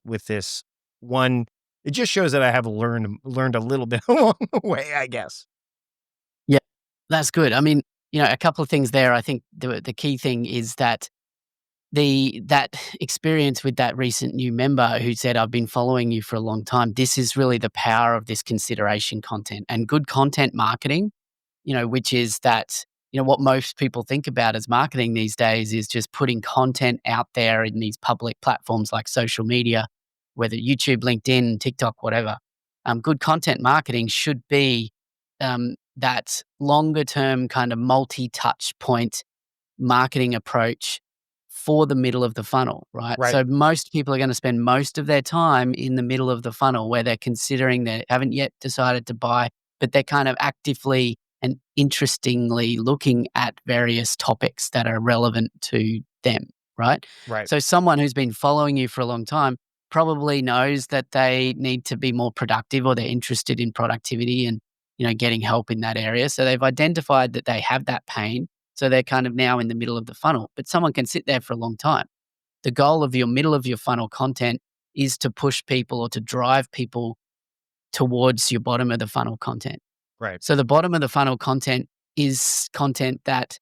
one. It just shows that I have learned a little bit along the way, I guess. Yeah, that's good. I mean, a couple of things there. I think the key thing is that that experience with that recent new member who said, "I've been following you for a long time." This is really the power of this consideration content and good content marketing, which is that, what most people think about as marketing these days is just putting content out there in these public platforms like social media, whether YouTube, LinkedIn, TikTok, whatever. Good content marketing should be that longer term kind of multi-touch point marketing approach for the middle of the funnel, right? So most people are going to spend most of their time in the middle of the funnel, where they're considering, they haven't yet decided to buy, but they're kind of actively and interestingly looking at various topics that are relevant to them, right? So someone who's been following you for a long time probably knows that they need to be more productive, or they're interested in productivity and, getting help in that area. So they've identified that they have that pain. So they're kind of now in the middle of the funnel, but someone can sit there for a long time. the goal of your middle of your funnel content is to push people or to drive people towards your bottom of the funnel content. Right. So the bottom of the funnel content is content that,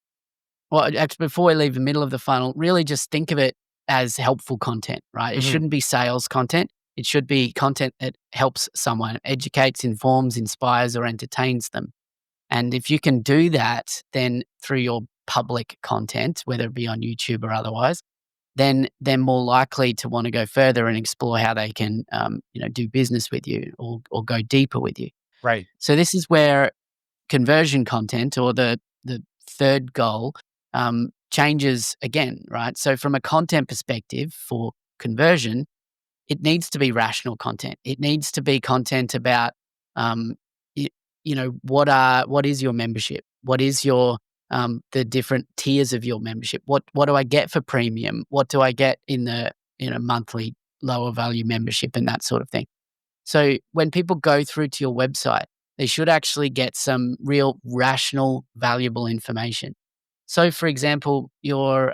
well, actually, before we leave the middle of the funnel, really just think of it as helpful content, right? It Mhm. shouldn't be sales content. It should be content that helps someone, educates, informs, inspires, or entertains them. And if you can do that, then through your public content, whether it be on YouTube or otherwise, then they're more likely to want to go further and explore how they can, do business with you or go deeper with you. Right. So this is where conversion content or the third goal changes again, right? So from a content perspective for conversion, it needs to be rational content. It needs to be content about, um, what is your membership? What is your the different tiers of your membership? What do I get for premium? What do I get in the monthly lower value membership and that sort of thing? So when people go through to your website, they should actually get some real rational, valuable information. So, for example, your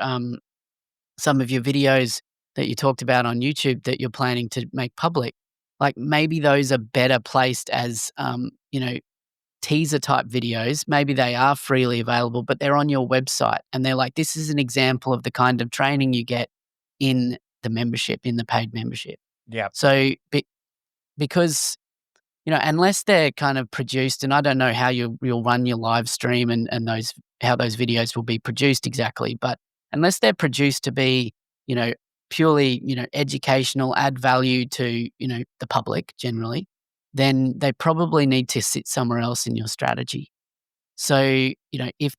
some of your videos that you talked about on YouTube that you're planning to make public, like maybe those are better placed as teaser type videos. Maybe they are freely available, but they're on your website, and they're like, this is an example of the kind of training you get in the membership, in the paid membership. Yeah. So, because unless they're kind of produced, and I don't know how you'll run your live stream and those how those videos will be produced exactly, but unless they're produced to be, purely, educational, add value to, the public generally, then they probably need to sit somewhere else in your strategy. So, if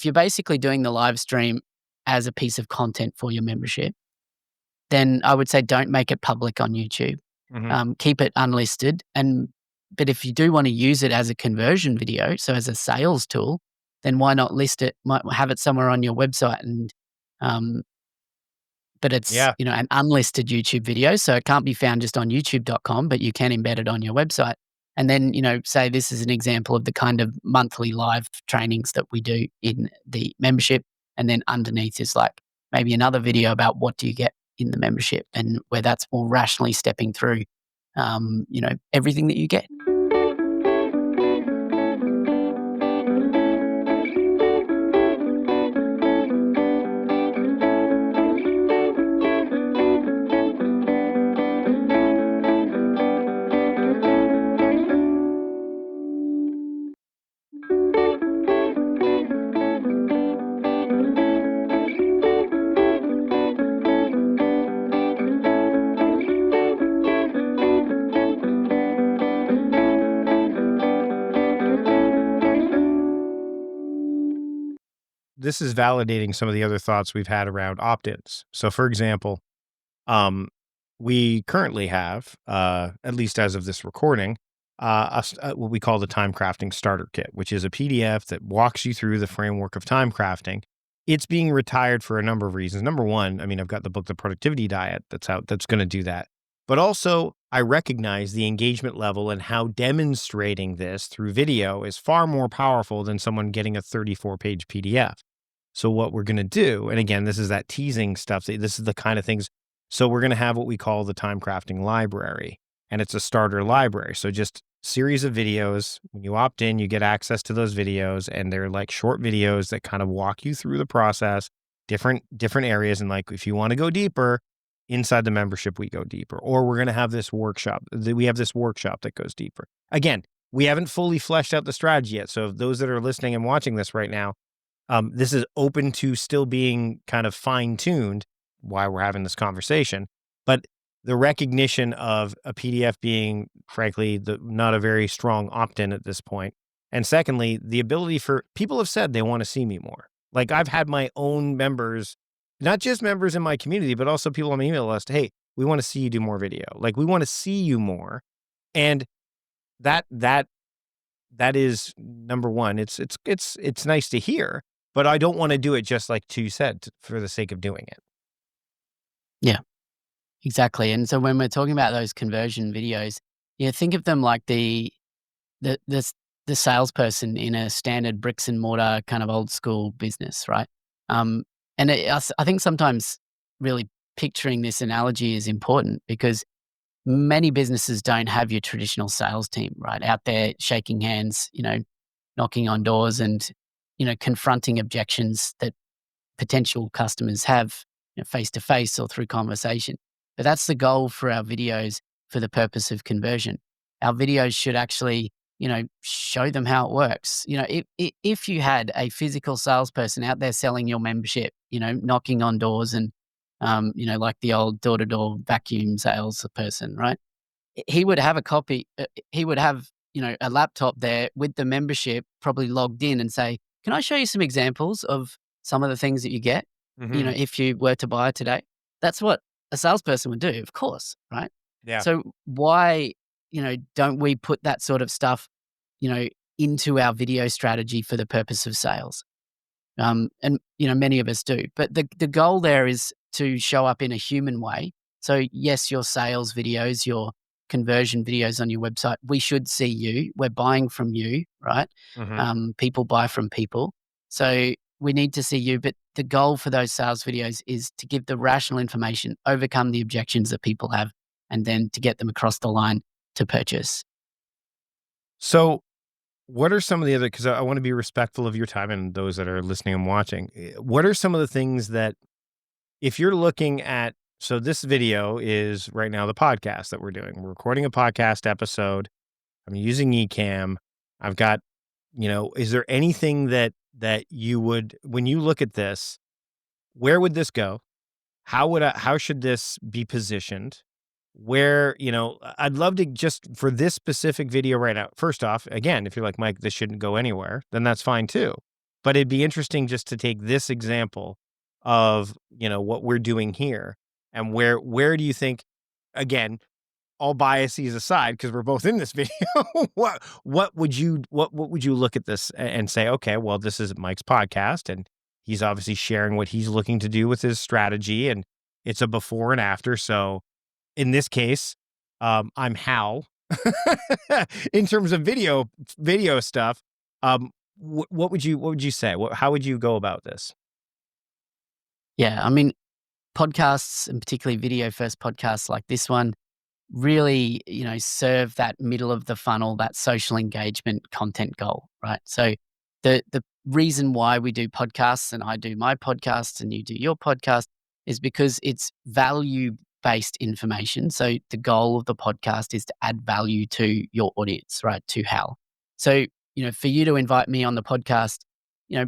you're basically doing the live stream as a piece of content for your membership, then I would say don't make it public on YouTube. Mhm. Keep it unlisted. But if you do want to use it as a conversion video, so as a sales tool, then why not list it? Might have it somewhere on your website, and um, but it's Yeah. an unlisted YouTube video, so it can't be found just on YouTube.com. But you can embed it on your website, and then say this is an example of the kind of monthly live trainings that we do in the membership, and then underneath is like maybe another video about what do you get in the membership, and where that's more rationally stepping through, everything that you get. This is validating some of the other thoughts we've had around opt-ins. So, for example, um, we currently have, at least as of this recording, what we call the time crafting starter kit, which is a PDF that walks you through the framework of time crafting. It's being retired for a number of reasons. Number one, I mean, I've got the book, The Productivity Diet, that's out, that's going to do that. But also, I recognize the engagement level and how demonstrating this through video is far more powerful than someone getting a 34-page PDF. So what we're going to do, and again, this is that teasing stuff. This is the kind of things. So we're going to have what we call the time crafting library, and it's a starter library. So just series of videos. When you opt in, you get access to those videos, and they're like short videos that kind of walk you through the process, different areas. And like, if you want to go deeper inside the membership, we go deeper, or we're going to have this workshop. We have this workshop that goes deeper. Again, we haven't fully fleshed out the strategy yet. So those that are listening and watching this right now, this is open to still being kind of fine-tuned while we're having this conversation. But the recognition of a PDF being, frankly, not a very strong opt-in at this point. And secondly, the ability for people have said they want to see me more. Like, I've had my own members, not just members in my community, but also people on my email list. Hey, we want to see you do more video. Like, we want to see you more. And that is number one. It's nice to hear. But I don't want to do it just like you said, for the sake of doing it. Yeah, exactly. And so when we're talking about those conversion videos, think of them like the the salesperson in a standard bricks and mortar kind of old school business, right? And I think sometimes really picturing this analogy is important because many businesses don't have your traditional sales team, right? Out there shaking hands, knocking on doors and, confronting objections that potential customers have face to face or through conversation. But that's the goal for our videos for the purpose of conversion. Our videos should actually, show them how it works. If you had a physical salesperson out there selling your membership, knocking on doors and, like the old door to door vacuum sales person, right? He would have a copy. He would have, a laptop there with the membership probably logged in and say, can I show you some examples of some of the things that you get, Mhm. if you were to buy today? That's what a salesperson would do, of course, right? Yeah. So why, don't we put that sort of stuff, you know, into our video strategy for the purpose of sales? And many of us do. But the goal there is to show up in a human way. So yes, your sales videos, your conversion videos on your website, we should see you. We're buying from you, right? Mhm. People buy from people. So we need to see you. But the goal for those sales videos is to give the rational information, overcome the objections that people have, and then to get them across the line to purchase. So, what are some of the other, because I want to be respectful of your time and those that are listening and watching. What are some of the things that, if you're looking at, so this video is right now the podcast that we're doing. We're recording a podcast episode. I'm using Ecamm. I've got, is there anything that you would, when you look at this, where would this go? How should this be positioned? Where, I'd love to just for this specific video right now. First off, again, if you're like, Mike, this shouldn't go anywhere, then that's fine too. But it'd be interesting just to take this example of, what we're doing here and where do you think, again, all biases aside, because we're both in this video, what would you look at this and say, okay, well, this is Mike's podcast and he's obviously sharing what he's looking to do with his strategy and it's a before and after. So in this case, I'm Hal in terms of video stuff. What would you say? How would you go about this? Yeah, I mean, podcasts and particularly video first podcasts like this one really, serve that middle of the funnel, that social engagement content goal, right? So the reason why we do podcasts and I do my podcast and you do your podcast is because it's value based information. So the goal of the podcast is to add value to your audience, right? To Hal. So, for you to invite me on the podcast, you know,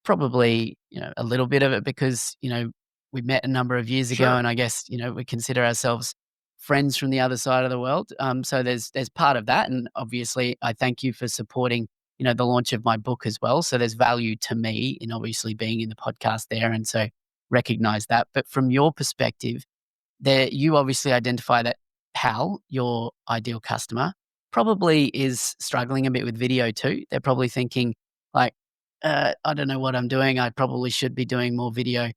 probably, a little bit of it because, we met a number of years ago Sure. and I guess, we consider ourselves friends from the other side of the world. So there's part of that, and obviously, I thank you for supporting, the launch of my book as well. So there's value to me in obviously being in the podcast there, and so recognize that. But from your perspective, there you obviously identify that Hal, your ideal customer, probably is struggling a bit with video too. They're probably thinking like, I don't know what I'm doing. I probably should be doing more video.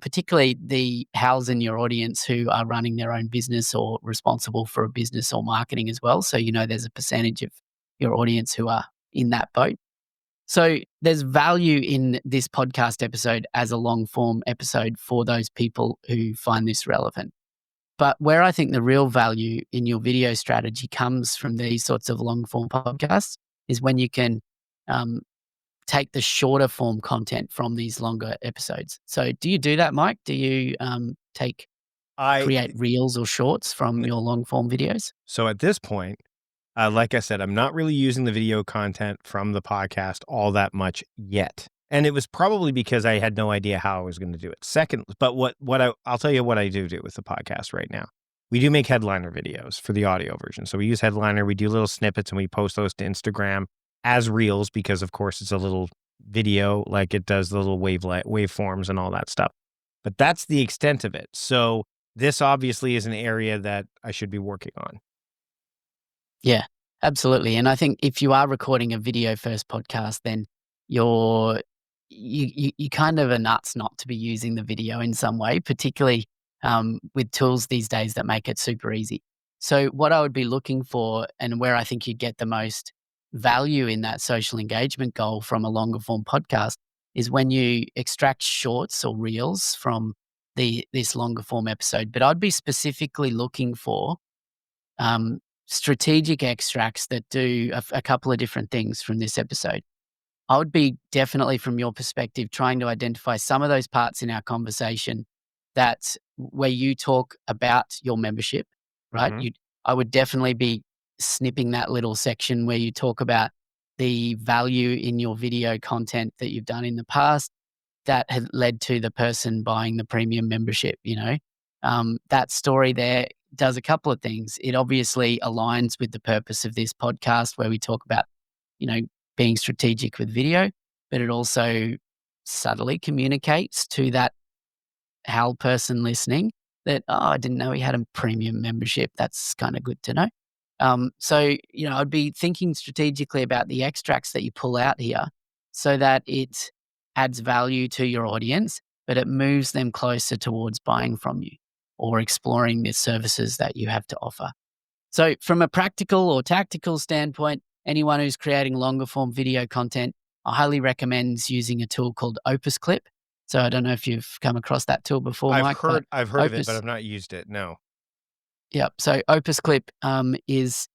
Particularly the Hals in your audience who are running their own business or responsible for a business or marketing as well. So, there's a percentage of your audience who are in that boat. So there's value in this podcast episode as a long form episode for those people who find this relevant. But where I think the real value in your video strategy comes from these sorts of long form podcasts is when you can um, take the shorter form content from these longer episodes. So do you do that, Mike? Do you I create reels or shorts from your long form videos? So at this point, like I said, I'm not really using the video content from the podcast all that much yet. And it was probably because I had no idea how I was going to do it. Second, but I'll tell you what I do with the podcast right now. We do make headliner videos for the audio version. So we use headliner, we do little snippets and we post those to Instagram as reels because of course it's a little video, like it does the little waveforms and all that stuff. But that's the extent of it. So this obviously is an area that I should be working on. Yeah, absolutely. And I think if you are recording a video first podcast, then you kind of are nuts not to be using the video in some way, particularly with tools these days that make it super easy. So what I would be looking for and where I think you'd get the most value in that social engagement goal from a longer form podcast is when you extract shorts or reels from this longer form episode, but I'd be specifically looking for strategic extracts that do a couple of different things from this episode. I would be definitely, from your perspective, trying to identify some of those parts in our conversation that where you talk about your membership, right? Mhm. I would definitely be snipping that little section where you talk about the value in your video content that you've done in the past that had led to the person buying the premium membership, that story there does a couple of things. It obviously aligns with the purpose of this podcast where we talk about, you know, being strategic with video, but it also subtly communicates to that HAL person listening that, oh, I didn't know he had a premium membership. That's kind of good to know. I'd be thinking strategically about the extracts that you pull out here so that it adds value to your audience, but it moves them closer towards buying from you or exploring the services that you have to offer. So, from a practical or tactical standpoint, anyone who's creating longer form video content, I highly recommend using a tool called Opus Clip. So, I don't know if you've come across that tool before, Mike, but I've heard of it, but Opus, I've not used it, no. yeah. So, Opus Clip is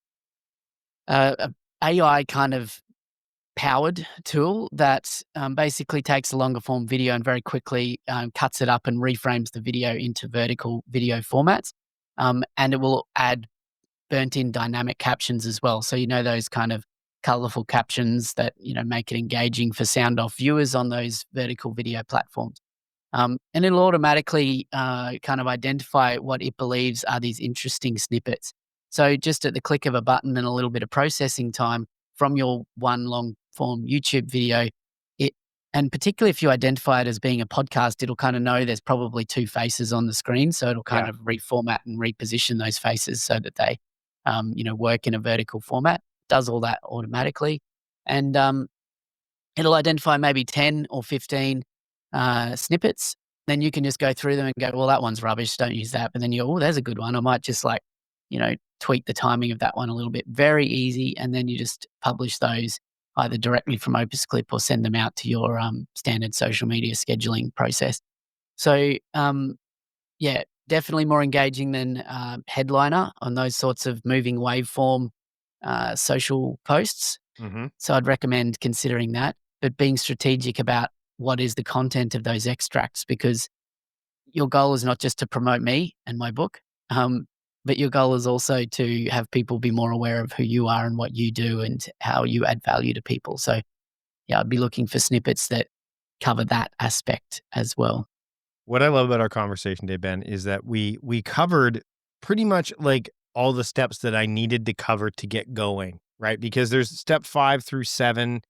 a AI kind of powered tool that basically takes a longer form video and very quickly cuts it up and reframes the video into vertical video formats. And it will add burnt in dynamic captions as well. So, those kind of colorful captions that, make it engaging for sound off viewers on those vertical video platforms. And it'll automatically kind of identify what it believes are these interesting snippets. So just at the click of a button and a little bit of processing time from your one long form YouTube video, and particularly if you identify it as being a podcast, it'll kind of know there's probably two faces on the screen. So it'll kind Yeah. of reformat and reposition those faces so that they, work in a vertical format. Does all that automatically. And it'll identify maybe 10 or 15 snippets. Then you can just go through them and go, well, that one's rubbish. Don't use that. But then you go, oh, there's a good one. I might just tweak the timing of that one a little bit. Very easy. And then you just publish those either directly from Opus Clip or send them out to your standard social media scheduling process. So, definitely more engaging than Headliner on those sorts of moving waveform social posts. Mhm. So I'd recommend considering that, but being strategic about what is the content of those extracts, because your goal is not just to promote me and my book, but your goal is also to have people be more aware of who you are and what you do and how you add value to people. So, yeah, I'd be looking for snippets that cover that aspect as well. What I love about our conversation today, Ben, is that we covered pretty much like all the steps that I needed to cover to get going, right? Because there's step 5 through 7.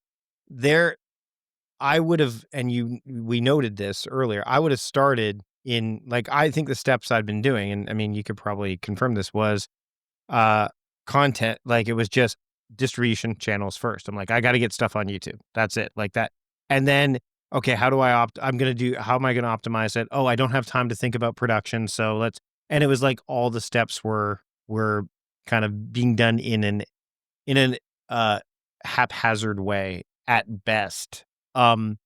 There I would have, and we noted this earlier, I would have started in like I think the steps I'd been doing, and I mean you could probably confirm this, was uh content, like it was just distribution channels first. I'm like, I got to get stuff on YouTube. That's it. Like that. And then, okay, how do I how am I going to optimize it? Oh, I don't have time to think about production. So and it was like all the steps were kind of being done in an haphazard way at best. Um,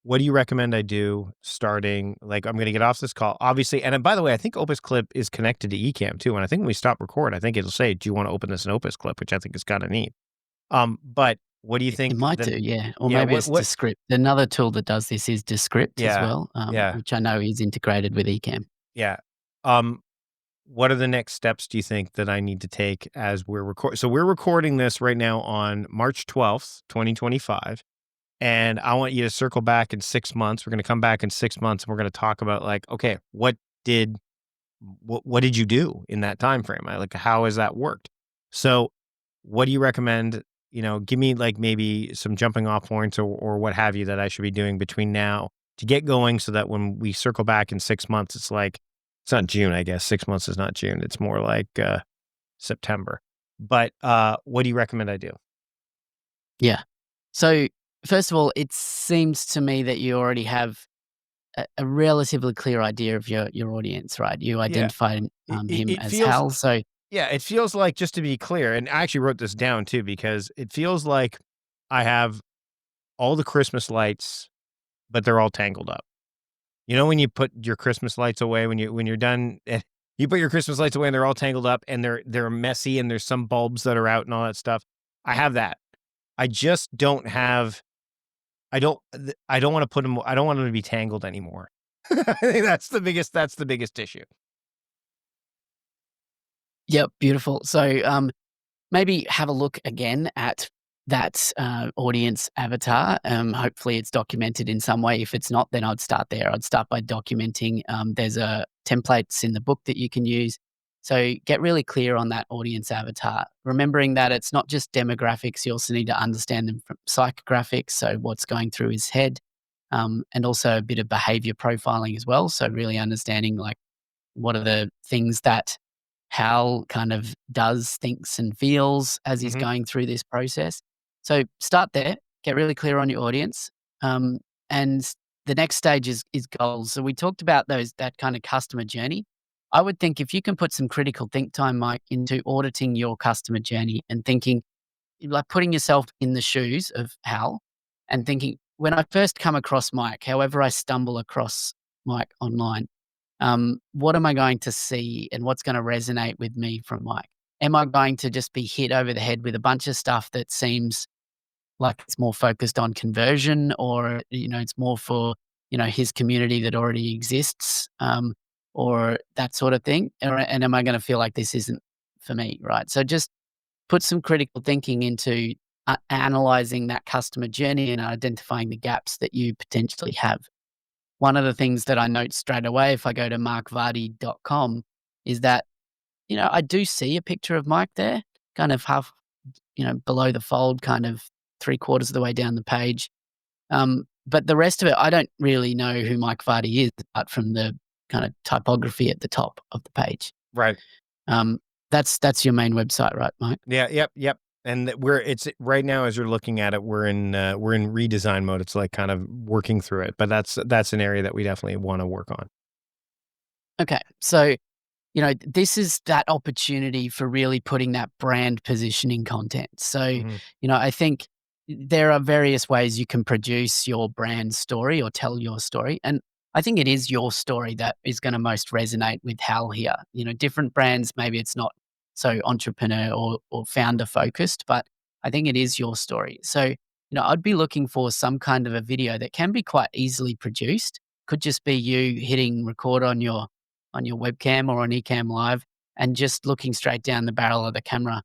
what do you recommend I do starting? Like, I'm going to get off this call, obviously. And by the way, I think Opus Clip is connected to Ecamm too. And I think when we stop record, I think it'll say, "Do you want to open this in Opus Clip?" Which I think is kind of neat. But what do you It think? might Then, do, yeah. Or yeah. maybe What? it's What? Descript. Another tool that does this is Descript as Yeah. well, Yeah. which I know is integrated with Ecamm. Yeah. Um, what are the next steps do you think that I need to take as we're recording? So we're recording this right now on March 12th, 2025. And I want you to circle back in 6 months. We're going to come back in 6 months and we're going to talk about like, okay, what did you do in that time frame? Like, how has that worked? So what do you recommend? Give me like maybe some jumping off points or what have you that I should be doing between now to get going so that when we circle back in 6 months, it's like, it's not June, I guess. 6 months is not June. It's more like September. But what do you recommend I do? Yeah. So, first of all, it seems to me that you already have a relatively clear idea of your audience, right? You Yeah. identified It, it, him it as feels Hal. So, Yeah, it feels like, just to be clear, and I actually wrote this down too, because it feels like I have all the Christmas lights, but they're all tangled up. You know, when you put your Christmas lights away, when you're done, you put your Christmas lights away and they're all tangled up and they're messy and there's some bulbs that are out and all that stuff. I have that. I just don't have. I don't want to put them. I don't want them to be tangled anymore. I think That's the biggest issue. Yep, beautiful. So, maybe have a look again at that audience avatar. Hopefully, it's documented in some way. If it's not, then I'd start there. I'd start by documenting. There's a templates in the book that you can use. So get really clear on that audience avatar, remembering that it's not just demographics. You also need to understand them from psychographics. So what's going through his head, and also a bit of behavior profiling as well. So really understanding like what are the things that Hal kind of does, thinks, and feels as he's Mhm. going through this process. So start there, get really clear on your audience, and the next stage is goals. So we talked about that kind of customer journey. I would think if you can put some critical think time, Mike, into auditing your customer journey and thinking, like putting yourself in the shoes of Hal and thinking, when I first come across Mike, however I stumble across Mike online, what am I going to see and what's going to resonate with me from Mike? Am I going to just be hit over the head with a bunch of stuff that seems like it's more focused on conversion, or, it's more for, his community that already exists, or that sort of thing? And am I going to feel like this isn't for me? Right. So just put some critical thinking into analyzing that customer journey and identifying the gaps that you potentially have. One of the things that I note straight away if I go to markvardy.com is that, I do see a picture of Mike there, kind of half, below the fold, kind of three-quarters of the way down the page. But the rest of it, I don't really know who Mike Vardy is apart from the kind of typography at the top of the page. Right. Um, that's your main website, right, Mike? Yeah. Yep. Yep. And it's right now as you're looking at it, we're in redesign mode. It's like kind of working through it, but that's an area that we definitely want to work on. Okay. So, this is that opportunity for really putting that brand positioning content. So, Mhm. I think there are various ways you can produce your brand story or tell your story. And I think it is your story that is going to most resonate with Hal here. Different brands, maybe it's not so entrepreneur or founder focused, but I think it is your story. So, I'd be looking for some kind of a video that can be quite easily produced. Could just be you hitting record on your webcam or on Ecamm Live and just looking straight down the barrel of the camera,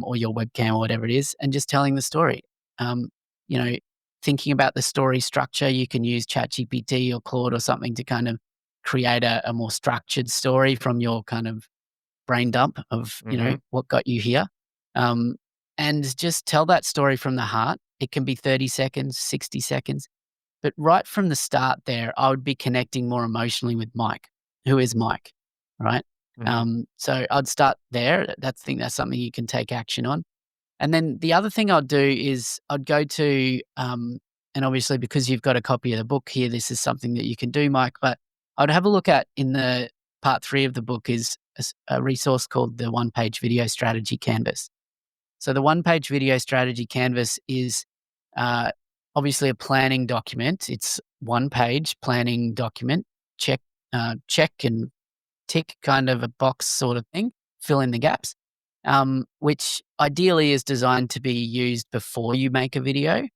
or your webcam or whatever it is, and just telling the story. Um, you know, Thinking about the story structure, you can use ChatGPT or Claude or something to kind of create a more structured story from your kind of brain dump of, Mhm. what got you here. Um, and just tell that story from the heart. It can be 30 seconds, 60 seconds. But right from the start there, I would be connecting more emotionally with Mike. Who is Mike? Right? Mhm. So I'd start there. I think that's something you can take action on. And then the other thing I'd do is I'd go to, and obviously because you've got a copy of the book here, this is something that you can do, Mike. But I'd have a look at in the part 3 of the book is a resource called the One Page Video Strategy Canvas. So the One Page Video Strategy Canvas is uh, obviously a planning document. It's one page planning document. Check and tick kind of a box sort of thing. Fill in the gaps, which ideally is designed to be used before you make a video,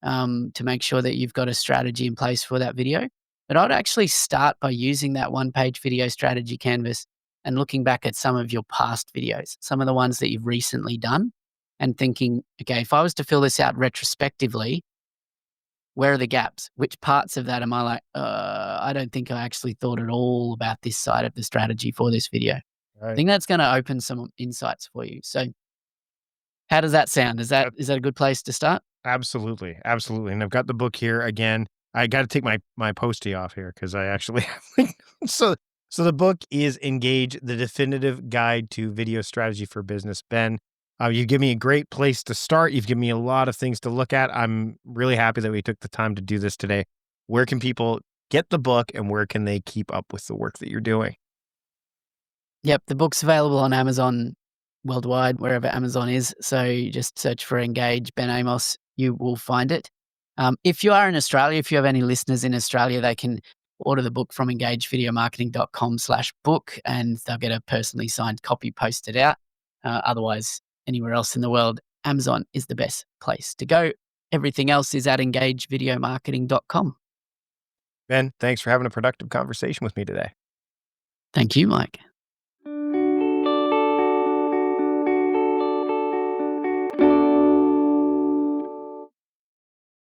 to make sure that you've got a strategy in place for that video. But I'd actually start by using that one page video strategy canvas and looking back at some of your past videos, some of the ones that you've recently done, and thinking, okay, if I was to fill this out retrospectively, where are the gaps? Which parts of that am I like, I don't think I actually thought at all about this side of the strategy for this video. I Right. think that's going to open some insights for you. So, how does that sound? Is that a good place to start? Absolutely, absolutely, and I've got the book here again. I gotta take my postie off here because I actually have so so the book is Engage: The Definitive Guide to Video Strategy for Business. Ben, you give me a great place to start. You've given me a lot of things to look at. I'm really happy that we took the time to do this today. Where can people get the book, and where can they keep up with the work that you're doing? Yep, the book's available on Amazon worldwide, wherever Amazon is. So you just search for Engage Ben Amos, you will find it. If you are in Australia, if you have any listeners in Australia, they can order the book from engagevideomarketing.com/book, and they'll get a personally signed copy posted out. Otherwise, anywhere else in the world, Amazon is the best place to go. Everything else is at engagevideomarketing.com. Ben, thanks for having a productive conversation with me today. Thank you, Mike.